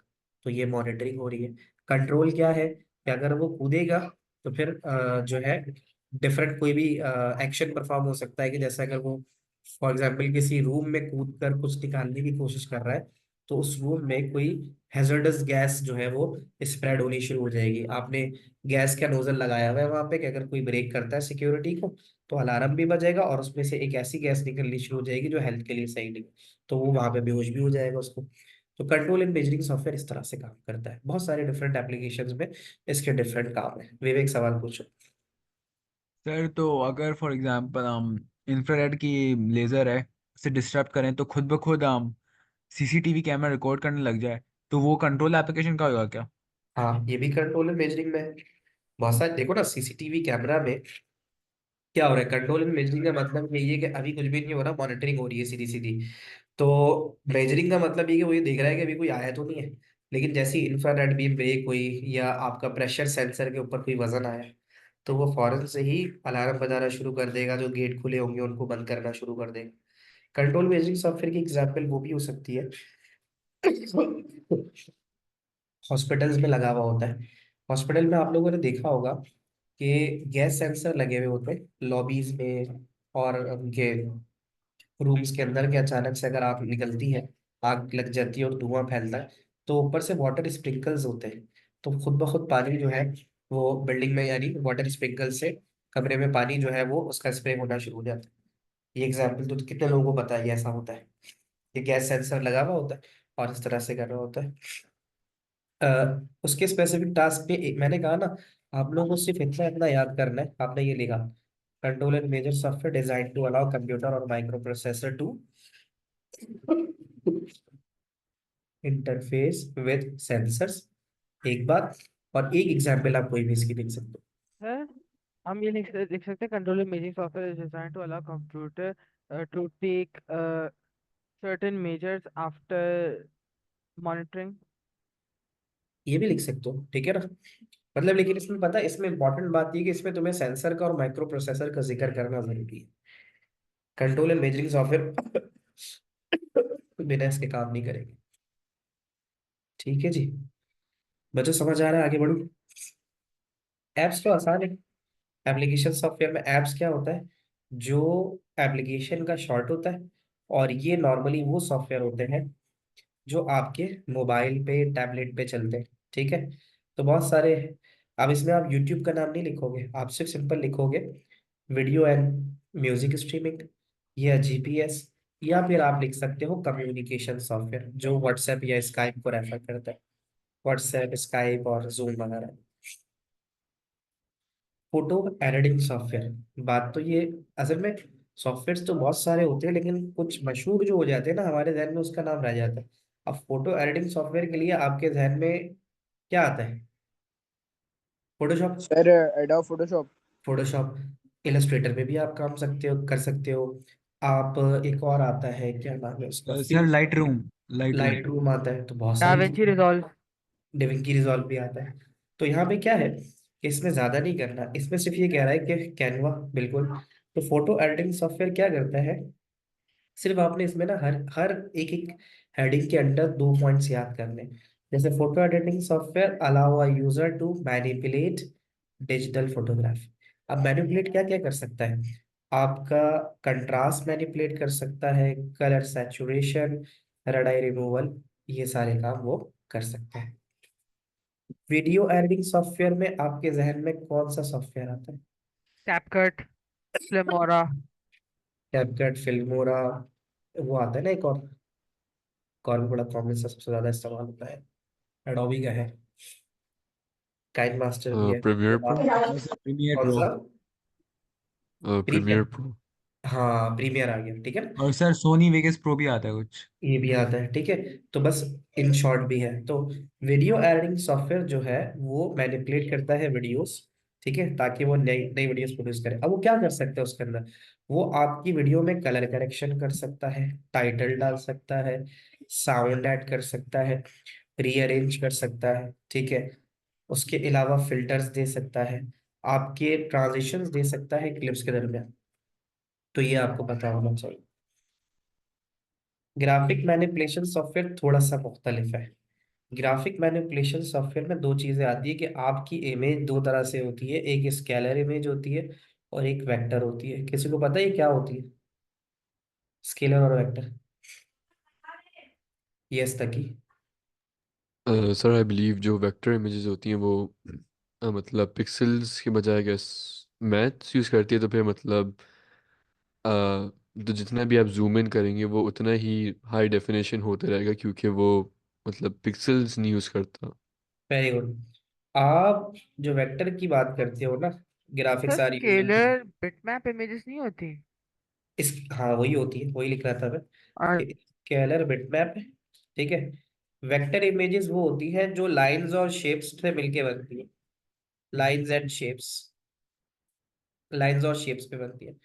तो ये मॉनिटरिंग हो रही है। कंट्रोल क्या है कि अगर वो कूदेगा तो फिर जो है डिफरेंट कोई भी एक्शन परफॉर्म हो सकता है, कि जैसे अगर वो फॉर एग्जाम्पल किसी रूम में कूद कर कुछ निकालने की कोशिश कर रहा है, तो उस रूम में कोई हैजर्डस गैस जो है वो स्प्रेड होनी शुरू हो जाएगी। आपने गैस का नोजल लगाया हुआ है वहां पे कि अगर कोई ब्रेक करता है सिक्योरिटी को, तो अलार्म भी बजेगा, और उसमें से एक ऐसी गैस निकलनी शुरू हो जाएगी जो हेल्थ के लिए सही नहीं, तो वो वहां पे बेहोश भी हो जाएगा उसको। तो कंट्रोल एंड मेजरिंग सॉफ्टवेयर इस तरह से काम करता है, बहुत सारे डिफरेंट एप्लीकेशंस में इसके डिफरेंट काम है। विवेक सवाल पूछो। सर तो अगर फॉर एग्जांपल हम इंफ्रारेड की लेजर है उसे डिस्टर्ब करें तो खुद ब खुद हम सीसीटीवी कैमरा रिकॉर्ड करने लग जाए, तो वो कंट्रोल एप्लीकेशन का होगा क्या? हाँ, ये भी कंट्रोल एंड मेजरिंग में है। बहुत सारे देखो ना, सीसीटीवी कैमरा में क्या हो रहा है, कंट्रोल एंड मेजरिंग का मतलब यही है कि अभी कुछ भी नहीं हो रहा, मॉनिटरिंग हो रही है सीधी सीधी। तो मेजरिंग का मतलब ये कि वो ये देख रहा है कि अभी कोई आया तो नहीं है। लेकिन जैसे इंफ्रारेड बीम ब्रेक हुई, या आपका प्रेशर सेंसर के ऊपर कोई वजन आया, तो वो फौरन से ही अलार्म बजाना शुरू कर देगा, जो गेट खुले होंगे उनको बंद करना शुरू कर देगा। कंट्रोल मेजरिंग सॉफ्टवेयर की एग्जाम्पल वो भी हो सकती है, हॉस्पिटल्स में लगा हुआ होता है। हॉस्पिटल में आप लोगों ने देखा होगा कि गैस सेंसर लगे हुए होते हैं लॉबीज में, और उनके रूम्स के अंदर, के अचानक से अगर आग निकलती है, आग लग जाती है और धुआं फैलता है, तो ऊपर से वाटर स्प्रिंकल्स होते हैं, तो खुद ब खुद पानी जो है वो बिल्डिंग में, यानी वाटर स्प्रिंकल से कमरे में पानी जो है वो उसका स्प्रे होना शुरू हो जाता है। ये एग्जाम्पल तो कितने लोगों को पता है, ये ऐसा होता है, ये गैस सेंसर लगा हुआ होता है और इस तरह से कर रहा होता है। उसके स्पेसिफिक टास्क पे मैंने कहा ना, आप लोगों को सिर्फ इतना इतना याद करना है। आपने ये लिखा, control and measure software design to allow computer और microprocessor to interface with sensors, एक बात, और एक एग्जाम्पल आप कोई भी इसकी लिख सकते हो। सर हम ये लिख सकते हैं control imaging software is design to allow computer to take certain measures after monitoring. ये भी लिख सकते हो, ठीक है ना, मतलब, लेकिन इसमें पता है, इसमें इंपॉर्टेंट बात ये कि इसमें तुम्हें सेंसर का और माइक्रो प्रोसेसर का जिक्र करना जरूरी है। कंट्रोल एंड मेजरिंग सॉफ्टवेयर बिना इसके काम नहीं करेंगे। ठीक है जी, बच्चों समझ आ रहा है, आगे बढ़ो। एप्स तो आसान है। एप्लीकेशन सॉफ्टवेयर में एप्स क्या होता है, जो एप्लीकेशन का शॉर्ट होता है, और ये नॉर्मली वो सॉफ्टवेयर होते हैं जो आपके मोबाइल पे, टैबलेट पे चलते हैं, ठीक है। तो बहुत सारे हैं। अब इसमें आप यूट्यूब का नाम नहीं लिखोगे, आप सिर्फ सिंपल लिखोगे वीडियो एंड म्यूजिक स्ट्रीमिंग, या जीपीएस, या फिर आप लिख सकते हो कम्युनिकेशन सॉफ्टवेयर, जो व्हाट्सएप या स्काइप को रेफर करता है, व्हाट्सएप, स्काइप और जूम वगैरह। फोटो एडिटिंग सॉफ्टवेयर, बात तो ये, असल में सॉफ्टवेयर तो बहुत सारे होते हैं, लेकिन कुछ मशहूर जो हो जाते हैं ना हमारे जहन में, उसका नाम रह जाता है। अब फोटो एडिटिंग सॉफ्टवेयर के लिए आपके जहन में क्या आता है, Photoshop. Sir adobe Photoshop. Photoshop, Illustrator में भी आप काम सकते हो, कर सकते हो आप। एक और आता है, क्या नाम है उसका, sir light room. Light room आता है, तो बहुत Da सारी Vinci चीजें। Resolve. डिविंकी रिजॉल्व भी आता है। तो यहाँ पे क्या है कि इसमें ज्यादा नहीं करना, इसमें सिर्फ ये कह रहा है कि कैनवा, बिल्कुल। तो फोटो एडिटिंग सॉफ्टवेयर क्या करता है, सिर्फ आपने इसमें ना हर हर एक एक हेडिंग के अंडर 2 पॉइंट्स याद करने। जैसे photo editing software allow a user to manipulate digital photograph. अब मैनिपुलेट क्या क्या कर सकता है, आपका कंट्रास्ट मैनिपुलेट कर सकता है, कलर सैचुरेशन, रेड आई रिमूवल, ये सारे काम वो कर सकता है। वीडियो एडिटिंग सॉफ्टवेयर में आपके जहन में कौन सा सॉफ्टवेयर आता है? CapCut, Filmora. कैपकट, फिल्मोरा, वो आता है ना, एक और भी बड़ा कॉमन सा सबसे ज्यादा इस्तेमाल होता है, एडोबी का है, काइन मास्टर भी है। Premiere Pro. और सर प्रीमियर कौन प्रो। सा? Premiere Premiere, Pro. हाँ प्रीमियर आ गया, ठीक है ना। और सर सोनी वेगस प्रो भी आता है कुछ। ये भी आता है, ठीक है। तो बस इन शॉर्ट भी है। तो वीडियो एडिटिंग सॉफ्टवेयर जो है वो मैनिपुलेट करता है वीडियोस, ठीक है, ताकि वो नई नई वीडियोस प्रोड्यूस करे। अब वो क्या कर सकता है उसके अंदर, वो आपकी वीडियो में कलर करेक्शन कर सकता है, टाइटल डाल सकता है, साउंड ऐड कर सकता है, रीअरेंज कर सकता है, ठीक है। उसके अलावा फिल्टर्स दे सकता है, आपके ट्रांजिशंस दे सकता है क्लिप्स के दरमियान। तो ये आपको पता होना चाहिए। ग्राफिक मैनिपुलेशन सॉफ्टवेयर थोड़ा सा मुख्तलिफ है। ग्राफिक मैनिपुलेशन सॉफ्टवेयर में दो चीजें आती है कि आपकी इमेज दो तरह से होती है, एक स्केलर इमेज होती है और एक वेक्टर होती है। किसी को पता है ये क्या होती है, स्केलर और वेक्टर? यस तक की। सर आई बिलीव जो वेक्टर इमेजेस होती हैं वो मतलब पिक्सेल्स के बजाय गैस मैथ्स यूज़ करती है, तो फिर मतलब अ, तो जितना भी आप जूम इन करेंगे वो उतना ही हाई डेफिनेशन होता रहेगा, क्योंकि वो मतलब पिक्सेल्स नहीं यूज़ करता। Very good. आप जो वेक्टर की बात करते हो ना, graphics sir are using, scalar bitmap images नहीं होती? इस, हाँ वही होती है, वही लिख रहा था मैं और कि स्केलर बिटमैप है, ठीक है। वेक्टर इमेजेस वो होती है जो लाइंस और शेप्स से मिलके बनती है, लाइंस एंड शेप्स, लाइंस और शेप्स पे बनती है।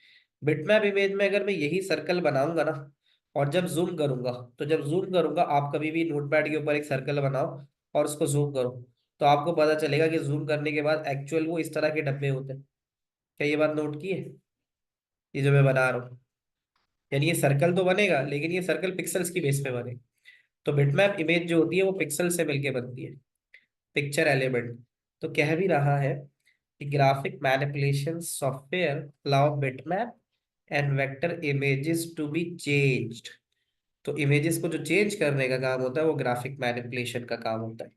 बिटमैप इमेज में अगर मैं यही सर्कल बनाऊंगा ना, और जब जूम करूंगा, तो जब जूम करूंगा, आप कभी भी नोटपैड के ऊपर एक सर्कल बनाओ और उसको जूम करो, तो आपको पता चलेगा कि जूम करने के बाद एक्चुअल वो इस तरह के डब्बे होते हैं। क्या ये बात नोट की है, ये जो मैं बना रहा हूँ? यानी ये सर्कल तो बनेगा लेकिन ये सर्कल पिक्सल्स की बेस पे बनेगा। तो बिटमैप इमेज जो होती है वो पिक्सल से मिलके बनती है, पिक्चर एलिमेंट। तो कह भी रहा है कि graphic manipulation software allow bitmap and vector images to be changed. तो इमेजेस को जो चेंज करने का काम होता है वो ग्राफिक मैनिपुलेशन का काम होता है।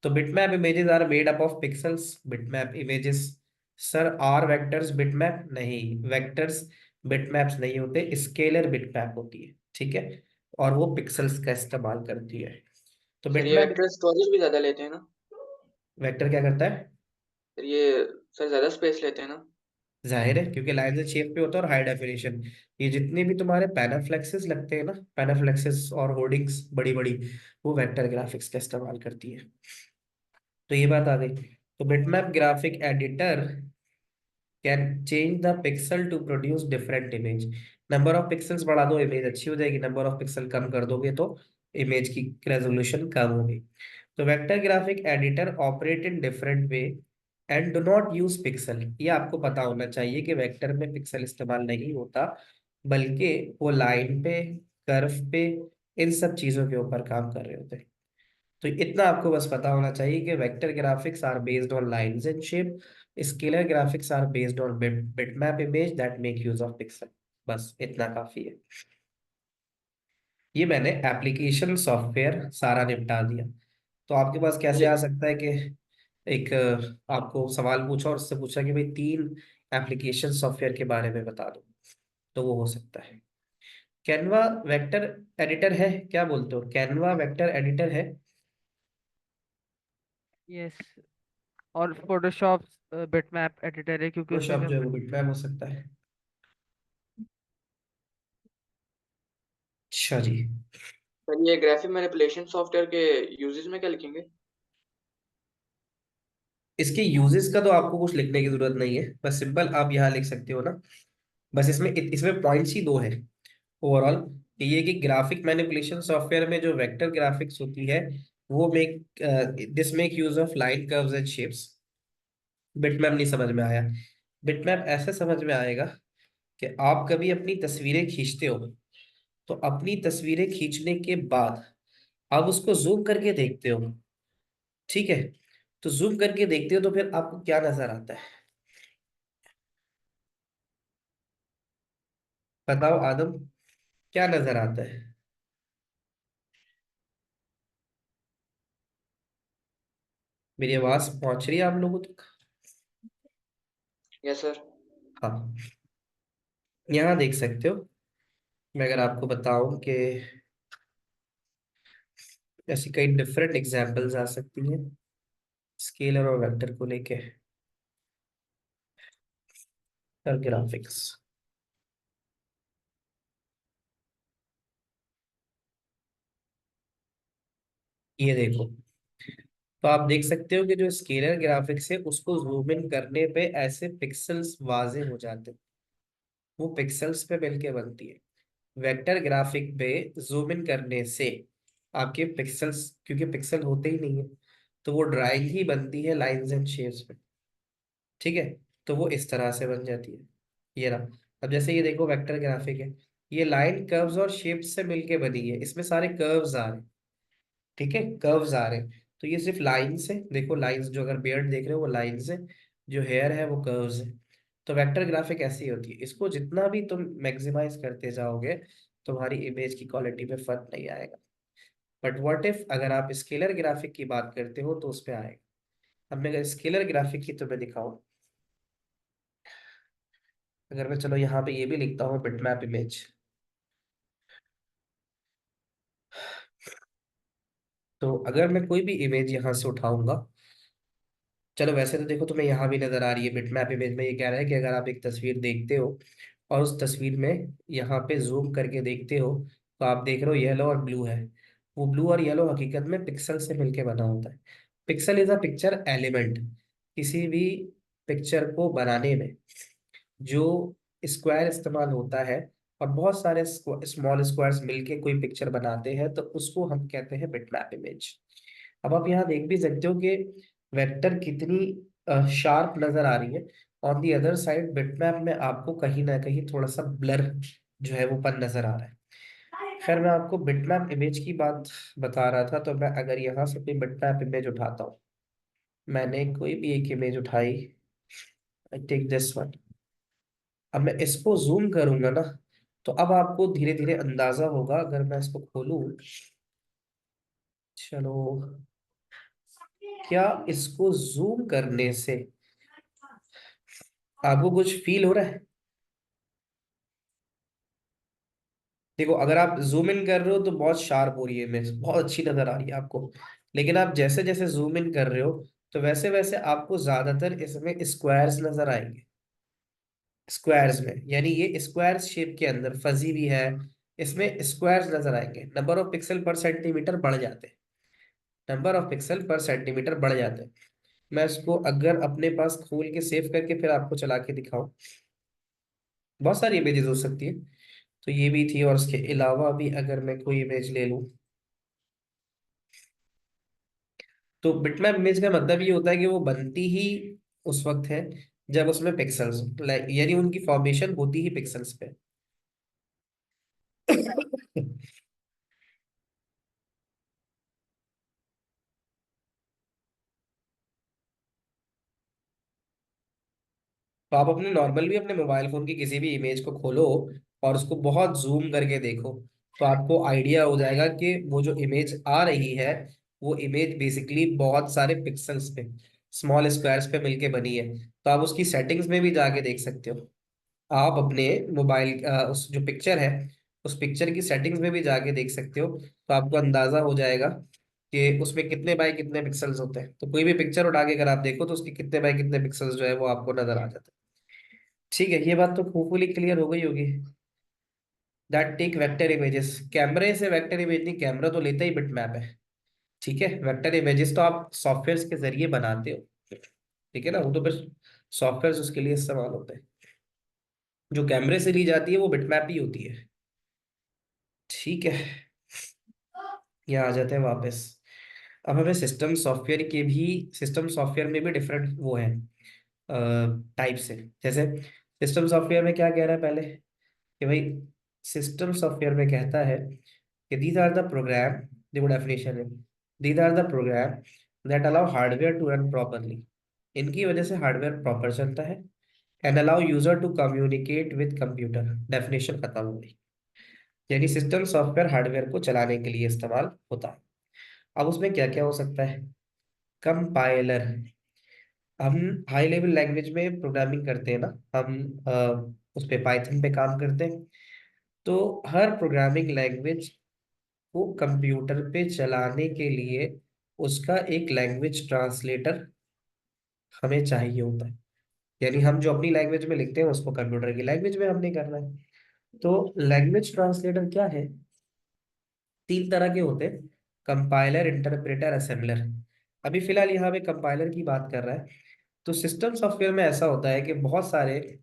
तो bitmap images are made up of pixels, bitmap images. Sir are vectors bitmap? नहीं, वेक्टर्स बिटमैप्स नहीं होते, स्केलर बिटमैप होती है, ठीक है, और वो पिक्सेल्स का इस्तेमाल करती है। तो सर ये बिटमैप, वेक्टर स्टोरेज भी ज्यादा लेते हैं ना? वेक्टर क्या करता है? सर ये सर ज्यादा स्पेस लेते हैं ना? जाहिर है, क्योंकि लाइन एंड शेप पे होता है और हाई डेफिनेशन। ये जितने भी तुम्हारे पैनाफ्लेक्सेस लगते हैं ना, पैनाफ्लेक्सेस और होर्डिंग्स बड़ी बड़ी, वो वेक्टर ग्राफिक्स का इस्तेमाल करती है। तो ये बात आ गई। तो bitmap graphic editor can change the pixel to produce different image. Number of pixels बढ़ा दो, इमेज अच्छी हो जाएगी, नंबर ऑफ पिक्सल कम कर दोगे तो इमेज की रेजोल्यूशन कम होगी। तो vector graphic editor operate in different way and do not use pixel. ये आपको पता होना चाहिए कि वेक्टर में पिक्सल इस्तेमाल नहीं होता, बल्कि वो लाइन पे, कर्व पे, इन सब चीजों के ऊपर काम कर रहे होते हैं। तो इतना आपको बस पता होना चाहिए कि vector graphics are based on lines and shape, scalar graphics are based on bitmap image that make use of pixel. बस इतना काफी है। ये मैंने एप्लीकेशन सॉफ्टवेयर सारा निपटा दिया। तो आपके पास कैसे ये आ सकता है कि एक आपको सवाल पूछा और उससे पूछा कि भाई 3 एप्लीकेशन सॉफ्टवेयर के बारे में बता दो, तो वो हो सकता है। कैनवा वेक्टर एडिटर है, क्या बोलते हो, कैनवा वेक्टर एडिटर है? यस, और फोटोशॉप बिटमैप एडिटर है क्योंकि उसमें फोटोशॉप से जो है वो बिटमैप हो सकता है। अच्छा जी। सर ये ग्राफिक मैनिपुलेशन सॉफ्टवेयर के यूजेस में क्या लिखेंगे? इसके यूजेस का तो आपको कुछ लिखने की जरूरत नहीं है, बस सिंपल आप यहाँ लिख सकते हो ना। बस इसमें इसमें पॉइंट्स ही 2 है ओवरऑल। ये कि ग्राफिक मैनिपुलेशन सॉफ्टवेयर में जो वेक्टर ग्राफिक्स होती है वो this make use of line curves and shapes. Bitmap नहीं समझ में आया। बिटमैप ऐसे समझ में आएगा कि आप कभी अपनी तस्वीरें खींचते हो, तो अपनी तस्वीरें खींचने के बाद आप उसको जूम करके देखते हो, ठीक है? तो जूम करके देखते हो तो फिर आपको क्या नजर आता है? बताओ आदम, क्या नजर आता है? मेरी आवाज पहुंच रही है आप लोगों तक? Yes sir. हाँ, यहाँ देख सकते हो। मैं अगर आपको बताऊं कि ऐसी कई डिफरेंट एग्जांपल्स आ सकती हैं स्केलर और वेक्टर को लेके, और ग्राफिक्स। ये देखो, तो आप देख सकते हो कि जो स्केलर ग्राफिक्स है उसको जूम इन करने पे ऐसे पिक्सेल्स वाजे हो जाते हैं, वो पिक्सेल्स पे मिलके बनती है। वेक्टर ग्राफिक पे जूम इन करने से आपके पिक्सेल्स, क्योंकि पिक्सल होते ही नहीं है, तो वो ड्राइंग ही बनती है लाइंस एंड शेप्स में, ठीक है? तो वो इस तरह से बन जाती है। ये रहा। अब जैसे ये देखो, वेक्टर ग्राफिक है, ये लाइन कर्व्स और शेप्स से मिलके बनी है, इसमें सारे कर्व्स आ रहे हैं, ठीक है? कर्व्स आ रहे हैं। तो ये सिर्फ लाइंस है, देखो लाइंस, जो अगर बियर्ड देख रहे हो वो लाइंस है, जो हेयर है वो कर्व्स है। तो वेक्टर ग्राफिक ऐसी होती है, इसको जितना भी तुम मैक्सिमाइज करते जाओगे तुम्हारी इमेज की क्वालिटी पे फर्क नहीं आएगा। बट व्हाट इफ अगर आप स्केलर ग्राफिक की बात करते हो तो उस पे आएगा। अब मैं अगर स्केलर ग्राफिक की तुम्हें दिखाऊं, अगर मैं चलो यहाँ पे ये भी लिखता हूँ बिटमैप इमेज, तो अगर मैं कोई भी इमेज यहाँ से उठाऊंगा, चलो वैसे तो देखो तुम्हें यहाँ भी नजर आ रही है बिटमैप इमेज में, ये कह रहा है कि अगर आप एक तस्वीर देखते हो और उस तस्वीर में यहाँ पे जूम करके देखते हो, तो आप देख रहे हो येलो और ब्लू है। वो ब्लू और येलो हकीकत में पिक्सल से मिलके बना होता है। Pixel is a picture element. किसी भी पिक्चर को बनाने में जो स्क्वायर इस्तेमाल होता है, और बहुत सारे स्मॉल स्क्वायर्स मिलके कोई पिक्चर बनाते हैं, तो उसको हम कहते हैं बिटमैप इमेज। अब आप यहाँ देख भी सकते हो कि वेक्टर कितनी शार्प नजर आ रही है। On the other side bitmap में आपको कहीं ना कहीं थोड़ा सा ब्लर जो है वो पन नजर आ रहा है। खैर, मैं आपको बिटमैप इमेज की बात बता रहा था, तो मैं अगर यहाँ से कोई बिटमैप इमेज उठाता हूँ, मैंने कोई भी एक इमेज उठाई, आई टेक दिस वन। अब मैं इसको जूम करूंगा ना, तो अब आपको धीरे धीरे अंदाजा होगा, अगर मैं इसको खोलूं, चलो, क्या इसको जूम करने से आपको कुछ फील हो रहा है? देखो, अगर आप जूम इन कर रहे हो तो बहुत शार्प हो रही है इमेज, बहुत अच्छी नजर आ रही है आपको। लेकिन आप जैसे जैसे जूम इन कर रहे हो, तो वैसे वैसे आपको ज्यादातर इसमें स्क्वायर्स नजर आएंगे। स्क्वायर्स में यानी ये स्क्वायर शेप के अंदर फजी भी है, इसमें स्क्वायर्स नजर आएंगे। नंबर ऑफ पिक्सल पर सेंटीमीटर बढ़ जाते हैं, नंबर ऑफ पिक्सल पर सेंटीमीटर बढ़ जाते हैं। मैं इसको अगर अपने पास खोल के सेव करके फिर आपको चला के दिखाऊं, बहुत सारी इमेजेस हो सकती है। तो ये भी थी, और इसके अलावा भी अगर मैं कोई इमेज ले लूं, तो बिटमैप इमेज का मतलब ये होता है कि वो बनती ही उस वक्त है जब उसमें पिक्सल्स, यानी उनकी फॉर्मेशन होती ही पिक्सल्स पे। तो आप अपने नॉर्मल भी अपने मोबाइल फोन की किसी भी इमेज को खोलो और उसको बहुत जूम करके देखो, तो आपको आइडिया हो जाएगा कि वो जो इमेज आ रही है, वो इमेज बेसिकली बहुत सारे पिक्सल्स पे, स्मॉल स्क्वायर्स पे मिलके बनी है। तो आप उसकी सेटिंग्स में भी जाके देख सकते हो। आप अपने मोबाइल उस जो पिक्चर है, उस पिक्चर की सेटिंग्स में भी जाके देख सकते हो, तो आपको अंदाजा हो जाएगा कि उसमें कितने बाय कितने पिक्सल्स होते हैं। तो कोई भी पिक्चर उठा के अगर आप देखो तो उसके कितने बाय कितने पिक्सल्स जो है वो आपको नजर आ जाते हैं। ठीक है, ये बात तो होपफुली क्लियर हो गई होगी। दैट टेक वेक्टर इमेजेस, कैमरे से वेक्टर इमेज नहीं, कैमरा तो लेता ही बिटमैप है, ठीक है? वेक्टर इमेजेस तो आप सॉफ्टवेयर के जरिए बनाते हो, ठीक है ना? वो तो बस सॉफ्टवेयर उसके लिए इस्तेमाल होते हैं। जो कैमरे से ली जाती है वो बिटमैप ही होती है, ठीक है? यहाँ आ जाते हैं वापस। अब हमें सिस्टम सॉफ्टवेयर में भी डिफरेंट वो है टाइप्स है। जैसे सिस्टम सॉफ्टवेयर में क्या कह रहा है पहले कि भाई, सिस्टम सॉफ्टवेयर में कहता है कि दीज आर द प्रोग्राम, देखो डेफिनेशन है, these are the program that allow hardware to run properly, इनकी वजह से हार्डवेयर प्रॉपर चलता है, and allow user to communicate with computer. Definition खत्म हो गई। यानी सिस्टम सॉफ्टवेयर हार्डवेयर को चलाने के लिए इस्तेमाल होता है। अब उसमें क्या क्या हो सकता है? कंपाइलर, हम हाई लेवल लैंग्वेज में प्रोग्रामिंग करते हैं ना, हम उस पे पाइथन पे काम करते हैं। तो हर प्रोग्रामिंग लैंग्वेज को कंप्यूटर पे चलाने के लिए उसका एक लैंग्वेज ट्रांसलेटर हमें चाहिए होता है। यानी हम जो अपनी लैंग्वेज में लिखते हैं उसको कंप्यूटर की लैंग्वेज में हमने करना है। तो लैंग्वेज ट्रांसलेटर क्या है? तीन तरह के होते हैं, कंपाइलर, इंटरप्रेटर, असेंबलर। अभी फिलहाल यहाँ पे कंपाइलर की बात कर रहा है। तो सिस्टम सॉफ्टवेयर में ऐसा होता है कि बहुत सारे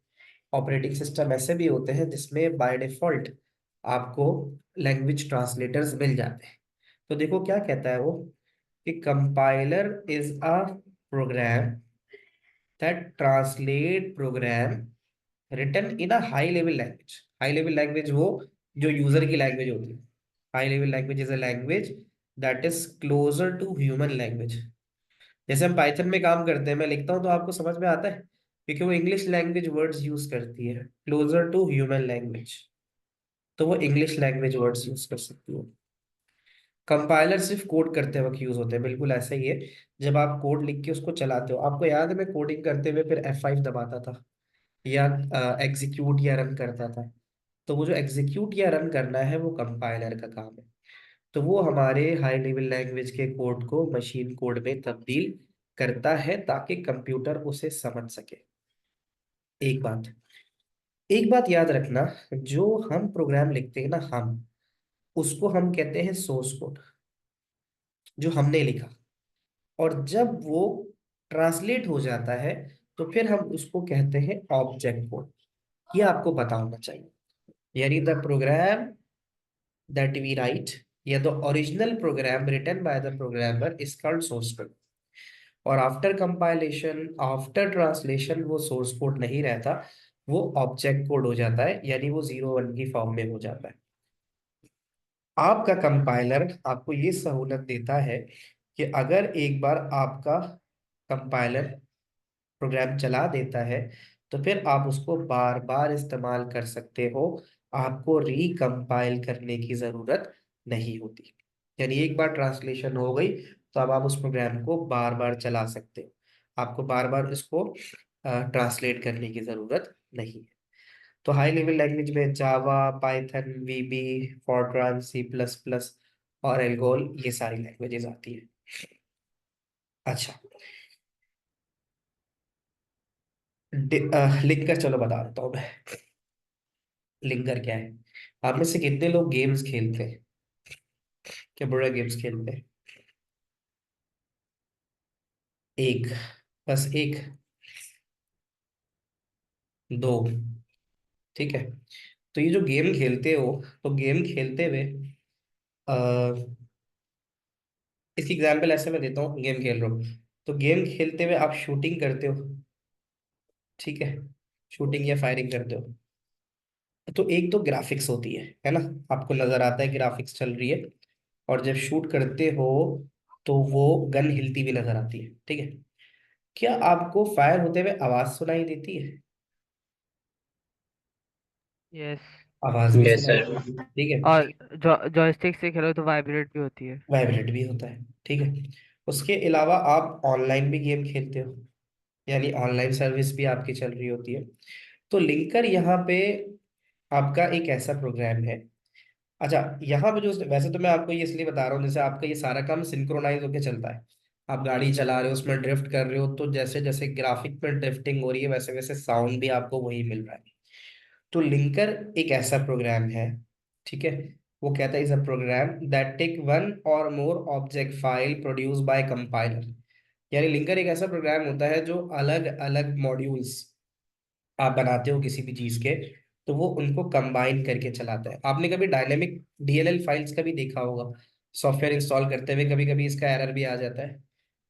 ऑपरेटिंग सिस्टम ऐसे भी होते हैं जिसमें बाय डिफॉल्ट आपको लैंग्वेज ट्रांसलेटर्स मिल जाते हैं। तो देखो क्या कहता है वो, कि compiler is a program that translate program written in a high level language. High level language वो जो यूजर की लैंग्वेज होती है। High level language is a language that is closer to human language. जैसे हम पाइथन में काम करते हैं, मैं लिखता हूँ तो आपको समझ में आता है, क्योंकि वो इंग्लिश लैंग्वेज वर्ड्स यूज करती है, क्लोजर टू ह्यूमन लैंग्वेज। तो वो इंग्लिश लैंग्वेज वर्ड्स यूज कर सकती है। कंपाइलर सिर्फ कोड करते वक्त यूज होते हैं, बिल्कुल ऐसा ही है। जब आप कोड लिख के उसको चलाते हो, आपको याद है मैं कोडिंग करते हुए फिर F5 दबाता था, या एग्जीक्यूट या रन करता था। तो वो जो एग्जीक्यूट या रन करना है वो कंपाइलर का काम है। तो वो हमारे हाई लेवल लैंग्वेज के कोड को मशीन कोड में तब्दील करता है ताकि कंप्यूटर उसे समझ सके। एक बात एक बात याद रखना, जो हम प्रोग्राम लिखते हैं ना, हम उसको हम कहते हैं सोर्स कोड, जो हमने लिखा। और जब वो ट्रांसलेट हो जाता है तो फिर हम उसको कहते हैं ऑब्जेक्ट कोड। ये आपको पता होना चाहिए। यानी the program that we write, या the original program written by the programmer is called source code. और आफ्टर कंपाइलेशन, आफ्टर ट्रांसलेशन, वो सोर्स कोड नहीं रहता, वो ऑब्जेक्ट कोड हो जाता है, यानी वो 0 1 की फॉर्म में हो जाता है। आपका कंपाइलर आपको ये सहूलत देता है कि अगर एक बार आपका कंपाइलर प्रोग्राम चला देता है तो फिर आप उसको बार बार इस्तेमाल कर सकते हो, आपको रिकम्पाइल करने की जरूरत नहीं होती। यानी एक बार ट्रांसलेशन हो गई तो अब आप उस प्रोग्राम को बार बार चला सकते हो, आपको बार बार इसको ट्रांसलेट करने की जरूरत नहीं है। तो हाई लेवल लैंग्वेज में जावा, पाइथन, वीबी, फॉरट्रान, C++ और एल्गोल, ये सारी लैंग्वेजेस आती है। अच्छा, लिंकर चलो बता देता हूँ मैं। लिंकर क्या है? आप में से कितने लोग गेम्स खेलते हैं? क्या बड़ा गेम्स खेलते हैं? एक, बस एक, दो, ठीक है। तो ये जो गेम खेलते हो, तो गेम खेलते हुए इसकी एग्जांपल ऐसे मैं देता हूँ, गेम खेल रहे हो तो गेम खेलते हुए आप शूटिंग करते हो, ठीक है, शूटिंग या फायरिंग करते हो। तो एक तो ग्राफिक्स होती है ना, आपको नजर आता है ग्राफिक्स चल रही है, और जब शूट करते हो तो वो गन हिलती भी नजर आती है, ठीक है। क्या आपको फायर होते हुए आवाज सुनाई देती है? यस। आवाज भी सुनाई देती है, ठीक और है। जॉयस्टिक से खेलो तो वाइब्रेट भी होती है। वाइब्रेट भी होता है, ठीक है। उसके अलावा आप ऑनलाइन भी गेम खेलते हो, यानी ऑनलाइन सर्विस भी आपकी चल रही होती है। तो लिंकर यहाँ पे आपका एक ऐसा प्रोग्राम है। अच्छा, यहाँ पे जो, वैसे तो मैं आपको ये इसलिए बता रहा हूँ, जैसे आपका ये सारा काम सिंक्रोनाइज होके चलता है। आप गाड़ी चला रहे हो, उसमें ड्रिफ्ट कर रहे हो, तो जैसे जैसे ग्राफिक में ड्रिफ्टिंग हो रही है वैसे वैसे साउंड भी आपको वही मिल रहा है। तो लिंकर एक ऐसा प्रोग्राम है, ठीक है। वो कहता है is a program that take one or more object file produce by compiler. यानी लिंकर एक ऐसा प्रोग्राम होता है जो अलग अलग मॉड्यूल्स आप बनाते हो किसी भी चीज के, तो वो उनको कंबाइन करके चलाता है। आपने कभी डायनेमिक DLL फाइल्स का भी देखा होगा, सॉफ्टवेयर इंस्टॉल करते हुए कभी कभी इसका एरर भी आ जाता है,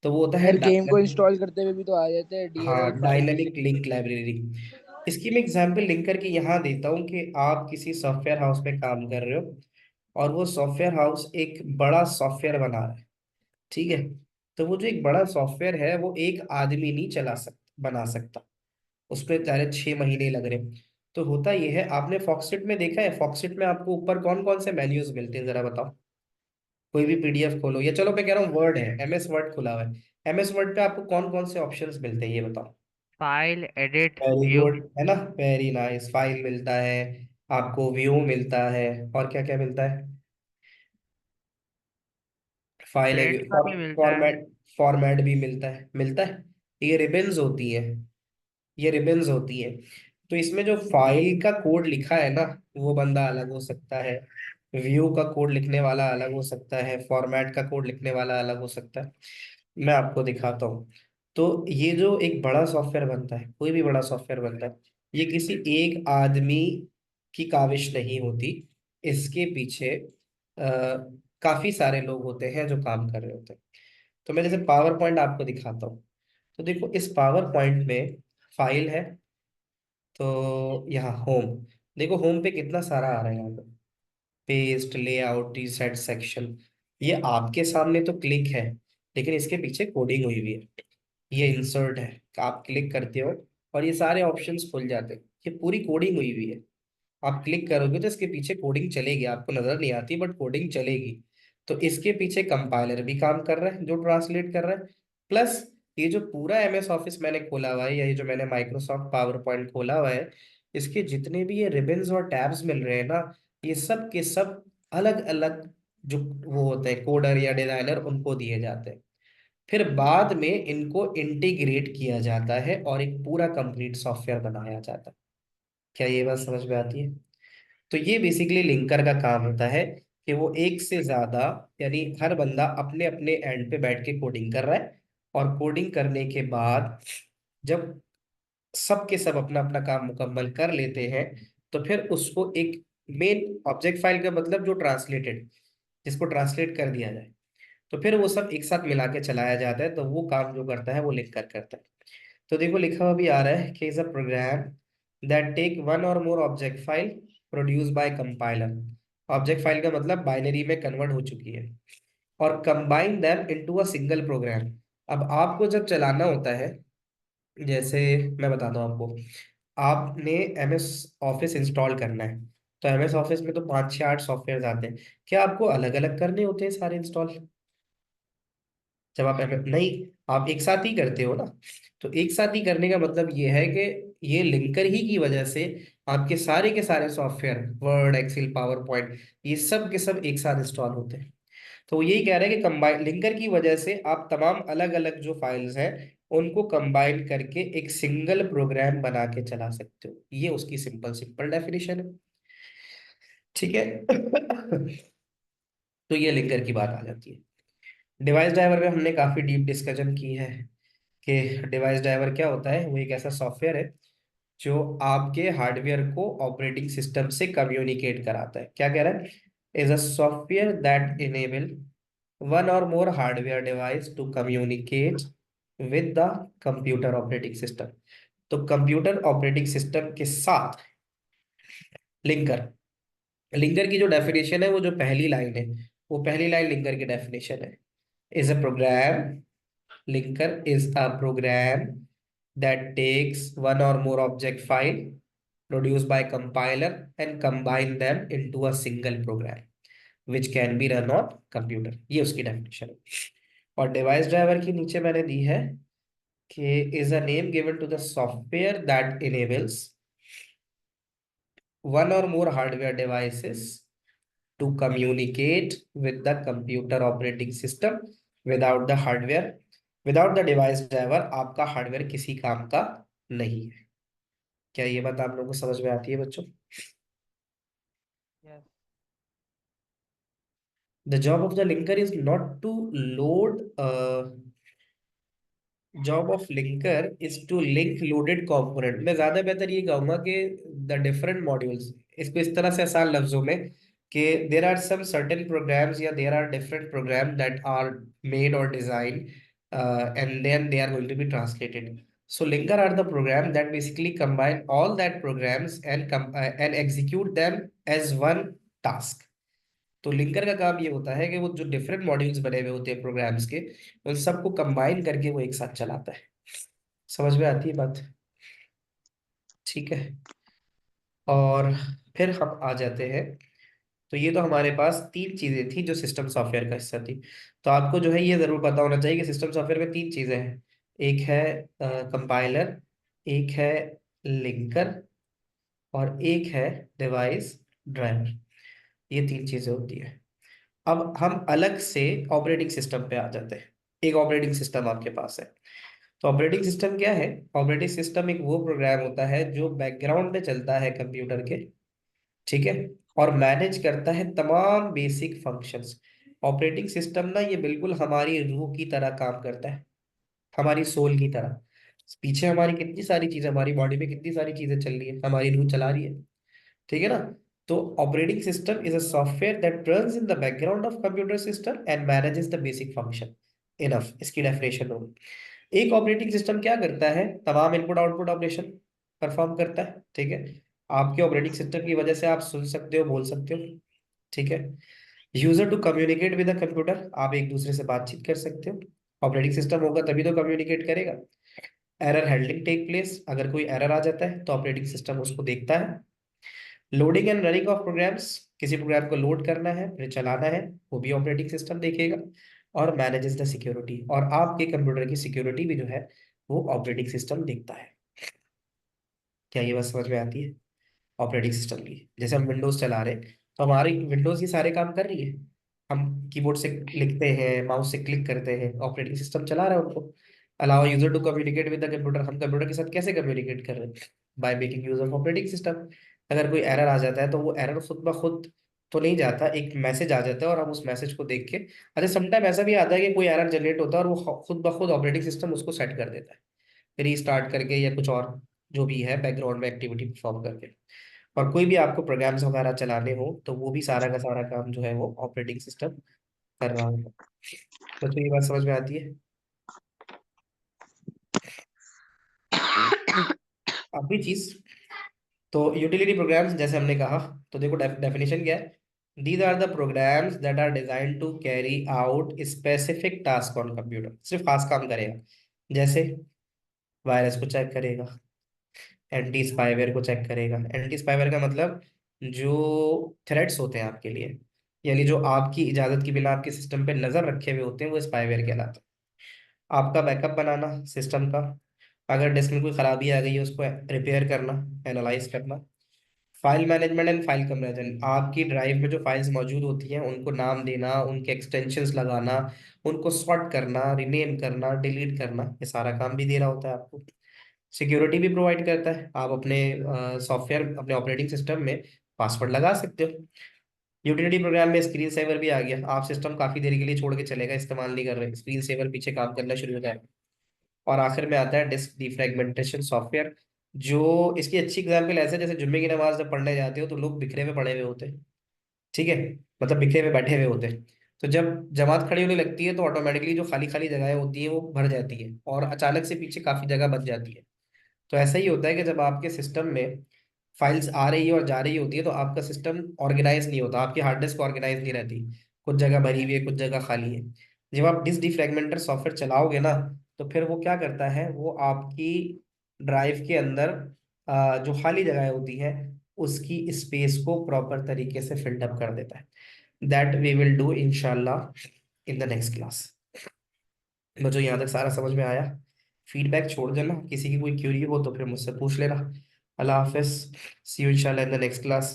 तो वो होता है सर गेम को डायनामिक। इंस्टॉल करते हुए भी तो आ जाते हैं हाँ, DLL files. Dynamic link library. इसकी मैं एग्जांपल लिंकर की यहाँ देता हूँ कि आप किसी सॉफ्टवेयर हाउस में काम कर रहे हो और वो सॉफ्टवेयर हाउस एक बड़ा सॉफ्टवेयर बना रहा है, ठीक है। तो वो जो एक बड़ा सॉफ्टवेयर है वो एक आदमी नहीं चला सकता, बना सकता, उसमें सारे 6 महीने लग रहे। तो होता ये है, आपने फॉक्सिट में देखा है, फॉक्सिट में आपको ऊपर कौन कौन से मेन्यूज मिलते हैं जरा बताओ। कोई भी PDF खोलो, या चलो मैं कह रहा हूँ वर्ड है, MS वर्ड खुला हुआ है, MS वर्ड पे आपको कौन कौन से ऑप्शंस मिलते हैं ये बताओ। File, edit, very view. Good, है ना, वेरी नाइस। फाइल मिलता है, आपको व्यू मिलता है, और क्या क्या मिलता है। फाइल है, प्रिंट का भी मिलता है। फॉर्मेट, फॉर्मेट भी मिलता है। ये रिबन्स होती है, ये रिबन्स होती है। तो इसमें जो फाइल का कोड लिखा है ना, वो बंदा अलग हो सकता है, व्यू का कोड लिखने वाला अलग हो सकता है, फॉर्मेट का कोड लिखने वाला अलग हो सकता है। मैं आपको दिखाता हूँ। तो ये जो एक बड़ा सॉफ्टवेयर बनता है, कोई भी बड़ा सॉफ्टवेयर बनता है, ये किसी एक आदमी की काविश नहीं होती। इसके पीछे काफी सारे लोग होते हैं जो काम कर रहे होते हैं। तो मैं जैसे पावर पॉइंट आपको दिखाता हूँ। तो देखो इस पावर पॉइंट में फाइल है, तो यहाँ होम, देखो होम पे कितना सारा आ रहा है यहाँ पे, पेस्ट, लेआउट, रीसेट, सेक्शन। ये आपके सामने तो क्लिक है, लेकिन इसके पीछे कोडिंग हुई हुई है। ये इंसर्ट है, आप क्लिक करते हो और ये सारे ऑप्शंस खुल जाते हैं, ये पूरी कोडिंग हुई हुई है। आप क्लिक करोगे तो इसके पीछे कोडिंग चलेगी, आपको नजर नहीं आती बट कोडिंग चलेगी। तो इसके पीछे कंपाइलर भी काम कर रहा है जो ट्रांसलेट कर रहा है, प्लस ये जो पूरा MS ऑफिस मैंने खोला हुआ है, या ये जो मैंने माइक्रोसॉफ्ट पावर पॉइंट खोला हुआ है, इसके जितने भी ये रिबन्स और टैब्स मिल रहे हैं ना, ये सब के सब अलग अलग जो वो होते हैं कोडर या डिजाइनर, उनको दिए जाते हैं। फिर बाद में इनको इंटीग्रेट किया जाता है और एक पूरा कंप्लीट सॉफ्टवेयर बनाया जाता है। क्या ये बात समझ में आती है। तो ये बेसिकली लिंकर का काम होता है कि वो एक से ज्यादा, यानी हर बंदा अपने अपने एंड पे बैठ के कोडिंग कर रहा है, और कोडिंग करने के बाद जब सब के सब अपना अपना काम मुकम्मल कर लेते हैं, तो फिर उसको एक मेन ऑब्जेक्ट फाइल का मतलब जो ट्रांसलेटेड, जिसको ट्रांसलेट कर दिया जाए, तो फिर वो सब एक साथ मिला के चलाया जाता है। तो वो काम जो करता है वो लिंकर करता है। तो देखो लिखा हुआ भी आ रहा है कि is a program that take one or more object file produce by compiler. Object file का मतलब बाइनरी में कन्वर्ट हो चुकी है, और combine them into a single program. अब आपको जब चलाना होता है, जैसे मैं बताता हूँ आपको, आपने MS ऑफिस इंस्टॉल करना है, तो MS ऑफिस में तो 5 6 8 सॉफ्टवेयर आते हैं। क्या आपको अलग अलग करने होते हैं सारे इंस्टॉल? जब आप नहीं, आप एक साथ ही करते हो ना। तो एक साथ ही करने का मतलब ये है कि ये लिंकर ही की वजह से आपके सारे के सारे software, Word, Excel, PowerPoint, ये सब के सब एक साथ इंस्टॉल होते हैं। तो वो यही कह रहे हैं कि कंबाइन लिंकर की वजह से आप तमाम अलग अलग जो फाइल्स हैं उनको कंबाइन करके एक सिंगल प्रोग्राम बना के चला सकते हो। ये उसकी सिंपल सिंपल डेफिनेशन है, ठीक है। तो ये लिंकर की बात आ जाती है। डिवाइस ड्राइवर में हमने काफी डीप डिस्कशन की है कि डिवाइस ड्राइवर क्या होता है। वो एक ऐसा सॉफ्टवेयर है जो आपके हार्डवेयर को ऑपरेटिंग सिस्टम से कम्युनिकेट कराता है। क्या कह रहा है, is a software that enable one or more hardware device to communicate with the computer operating system. तो कंप्यूटर ऑपरेटिंग सिस्टम के साथ लिंकर, लिंकर की जो डेफिनेशन है, वो जो पहली लाइन है, वो पहली लाइन लिंकर की डेफिनेशन है, is a program, linker is a program that takes one or more object file produced by compiler and combine them into a single program which can be run on computer। ये उसकी definition है। और device driver के नीचे मैंने दी है कि is a name given to the software that enables one or more hardware devices to communicate with the computer operating system without the hardware। Without the device driver आपका hardware किसी काम का नहीं है। क्या ये बात आप लोगों को समझ में आती है बच्चों? Yes. The job of the linker is not to load, job of linker is to link loaded component. मैं ज्यादा बेहतर ये कहूंगा कि द डिफरेंट मॉड्यूल्स, इसको इस तरह से आसान लफ्जों में कि there are some certain programs या there are different programs that are made or designed and then they are going to be translated. So linker are the program that basically combine all that programs and execute them as one task. तो linker का काम ये होता है कि वो जो different modules बने हुए होते हैं प्रोग्राम्स के, उन सबको कंबाइन करके वो एक साथ चलाता है। समझ में आती है बात? ठीक है। और फिर हम आ जाते हैं, तो ये तो हमारे पास तीन चीजें थी जो सिस्टम सॉफ्टवेयर का हिस्सा थी। तो आपको जो है ये जरूर पता होना चाहिए कि सिस्टम सॉफ्टवेयर में तीन चीजें हैं। एक है कंपाइलर, एक है लिंकर, और एक है डिवाइस ड्राइवर। ये तीन चीजें होती है। अब हम अलग से ऑपरेटिंग सिस्टम पे आ जाते हैं। एक ऑपरेटिंग सिस्टम आपके पास है, तो ऑपरेटिंग सिस्टम क्या है? ऑपरेटिंग सिस्टम एक वो प्रोग्राम होता है जो बैकग्राउंड में चलता है कंप्यूटर के, ठीक है, और मैनेज करता है तमाम बेसिक फंक्शंस। ऑपरेटिंग सिस्टम ना ये बिल्कुल हमारी रूह की तरह काम करता है, हमारी सोल की तरह। पीछे हमारी कितनी सारी चीजें, हमारी बॉडी में कितनी सारी चीजें चल रही है, हमारी रूह चला रही है, ठीक है ना। तो operating system is a software that runs in the background of computer system and manages the basic function. Enough, इसकी डेफिनेशन होगी। एक ऑपरेटिंग सिस्टम क्या करता है? तमाम इनपुट आउटपुट ऑपरेशन परफॉर्म करता है, ठीक है। आपके ऑपरेटिंग सिस्टम की वजह से आप सुन सकते हो, बोल सकते हो, ठीक है। User to communicate with the computer, आप एक दूसरे से बातचीत कर सकते हो। ऑपरेटिंग सिस्टम होगा तभी तो कम्युनिकेट करेगा। एरर हैंडलिंग टेक प्लेस, अगर कोई एरर आ जाता है तो ऑपरेटिंग सिस्टम उसको देखता है। Loading and running of programs, किसी प्रोग्राम को लोड करना है फिर चलाना है, वो भी ऑपरेटिंग सिस्टम देखेगा। और मैनेजेस द सिक्योरिटी, और आपके कंप्यूटर की सिक्योरिटी भी जो है वो ऑपरेटिंग सिस्टम देखता है। क्या ये बात समझ में आती है? ऑपरेटिंग सिस्टम की, जैसे हम विंडोज चला रहे हैं तो हमारी विंडोज ये सारे काम कर रही है। हम कीबोर्ड से लिखते हैं, माउस से क्लिक करते हैं, ऑपरेटिंग सिस्टम चला रहा है उनको। Allow user to communicate with the computer, हम कंप्यूटर के साथ कैसे कम्युनिकेट कर रहे हैं? By making use of operating system. अगर कोई एरर आ जाता है तो वो एरर खुद ब खुद तो नहीं जाता, एक मैसेज आ जाता है और हम उस मैसेज को देख के, अच्छा समटाइम ऐसा भी आता है कि कोई एरर जनरेट होता है और वो खुद ब खुद ऑपरेटिंग सिस्टम उसको सेट कर देता है, रीस्टार्ट करके या कुछ और जो भी है बैकग्राउंड में एक्टिविटी परफॉर्म करके। और कोई भी आपको प्रोग्राम्स वगैरह चलाने हो तो वो भी सारा का सारा काम जो है वो ऑपरेटिंग सिस्टम कर रहा होगा। तो ये बात समझ में आती है? अगली चीज, तो यूटिलिटी प्रोग्राम्स जैसे हमने कहा, तो देखो डेफिनेशन क्या है? These are the programs that are design to carry out specific task on computer, सिर्फ खास काम करेगा। जैसे वायरस को चेक करेगा, एंटी स्पाईवेयर को चेक करेगा। एंटी स्पाईवेयर का मतलब जो थ्रेट्स होते हैं आपके लिए, यानी जो आपकी इजाजत के बिना आपके सिस्टम पे नजर रखे हुए होते हैं, वो स्पाईवेयर कहलाते हैं। आपका बैकअप बनाना सिस्टम का, अगर डिस्क में कोई खराबी आ गई है उसको रिपेयर करना, एनालाइज करना। File management and file comparison, आपकी ड्राइव में जो फाइल्स मौजूद होती हैं उनको नाम देना, उनके एक्सटेंशंस लगाना, उनको सॉर्ट करना, रिनेम करना, डिलीट करना, ये सारा काम भी दे रहा होता है आपको। सिक्योरिटी भी प्रोवाइड करता है, आप अपने सॉफ्टवेयर, अपने ऑपरेटिंग सिस्टम में पासवर्ड लगा सकते हो। यूटिलिटी प्रोग्राम में स्क्रीन सेवर भी आ गया, आप सिस्टम काफी देर के लिए छोड़ के चलेगा, इस्तेमाल नहीं कर रहे, स्क्रीन सेवर पीछे काम करना शुरू हो जाएगा। और आखिर में आता है डिस्क डिफ्रेगमेंटेशन सॉफ्टवेयर, जो इसकी अच्छी एग्जाम्पल ऐसे, जैसे जुम्मे की नमाज जब पढ़ने जाते हो तो लोग बिखरे हुए पड़े हुए होते हैं, ठीक है, मतलब बिखरे हुए बैठे हुए होते हैं। तो जब जमात खड़ी होने लगती है तो ऑटोमेटिकली जो खाली खाली जगहें होती हैं वो भर जाती है और अचानक से पीछे काफी जगह बच जाती है। तो ऐसा ही होता है कि जब आपके सिस्टम में फाइल्स आ रही है और जा रही होती है तो आपका सिस्टम ऑर्गेनाइज नहीं होता, आपकी हार्ड डिस्क ऑर्गेनाइज नहीं रहती, कुछ जगह भरी हुई है, कुछ जगह खाली है। जब आप डिस्क डिफ्रैगमेंटर सॉफ्टवेयर चलाओगे ना, तो फिर वो क्या करता है, वो आपकी ड्राइव के अंदर जो खाली जगह होती है उसकी स्पेस को प्रॉपर तरीके से फिल्ड अप कर देता है। दैट वी विल डू इंशाल्लाह इन द नेक्स्ट क्लास। मुझे यहाँ तक सारा समझ में आया? फीडबैक छोड़ देना, किसी की कोई क्यूरी हो तो फिर मुझसे पूछ लेना। अल्लाह हाफिज, सी यू इंशाल्लाह इन द नेक्स्ट क्लास।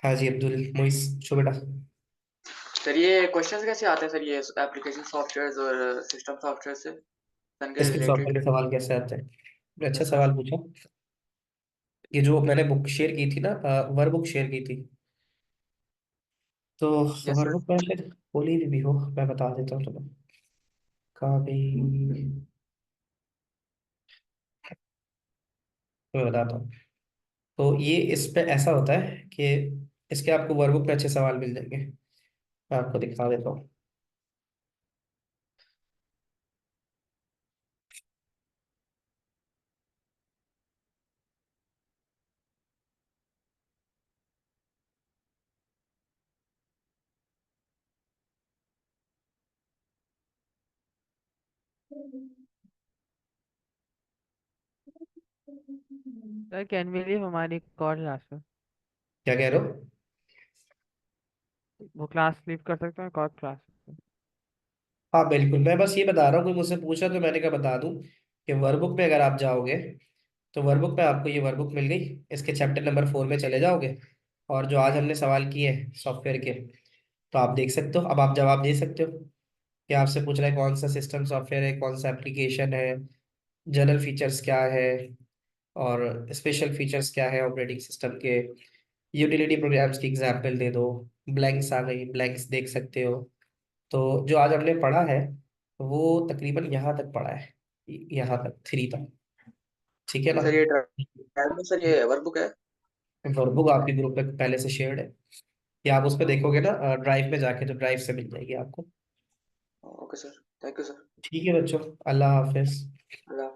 हाँ जी अब्दुल मोइस, शो बेटा। सर ये क्वेश्चंस कैसे आते हैं सर, ये एप्लीकेशन सॉफ्टवेयर और सिस्टम सॉफ्टवेयर से उनके इसके रिलेटेड? सॉफ्टवेयर के सवाल कैसे आते हैं? अच्छा सवाल पूछा। ये जो मैंने बुक शेयर की थी ना, वर्क बुक शेयर की थी, तो यस वर्क सर। बुक में शायद होली भी हो, मैं बता देता हूँ तुम्हें। कहाँ गई? मैं बताता हूँ। तो ये इस पे ऐसा होता है कि इसके आपको वर्कबुक में अच्छे सवाल मिल जाएंगे, मैं आपको दिखा देता हूँ। सर कैन वी लीव हमारी कॉल क्लास में? क्या कह रहे हो? वो क्लास लीव कर सकते हैं कॉल क्लास में? हाँ बिल्कुल, मैं बस ये बता रहा हूँ, कोई मुझसे पूछा तो मैंने कहा बता दूं कि वर्कबुक में अगर आप जाओगे तो वर्कबुक में आपको ये वर्कबुक मिल गई, इसके चैप्टर नंबर 4 में चले जाओगे, और जो आज हमने सवाल किए सॉफ्टवेयर के, तो आप देख सकते हो। अब आप जवाब दे सकते हो कि आपसे पूछ रहा है कौन सा सिस्टम सॉफ्टवेयर है, कौन सा एप्लीकेशन है, जनरल फीचर्स क्या है, और स्पेशल फीचर्स क्या है ऑपरेटिंग सिस्टम के, यूटिलिटी प्रोग्राम्स की एग्जाम्पल दे दो। ब्लैंक्स आ गई, ब्लैंक्स देख सकते हो। तो जो आज हमने पढ़ा है वो तकरीबन यहाँ तक पढ़ा है, यहाँ तक 3 तक, ठीक है तो ना? सर ये ड्राइव में सर ये वर्कबुक है? वर्कबुक आपके ग्रुप में पहले से शेयर्ड है, या आप उस पर देखोगे ना ड्राइव में जाके, तो ड्राइव से मिल जाएगी आपको। Okay sir, thank you sir. ठीक है बच्चों, अल्लाह हाफिज। अल्लाह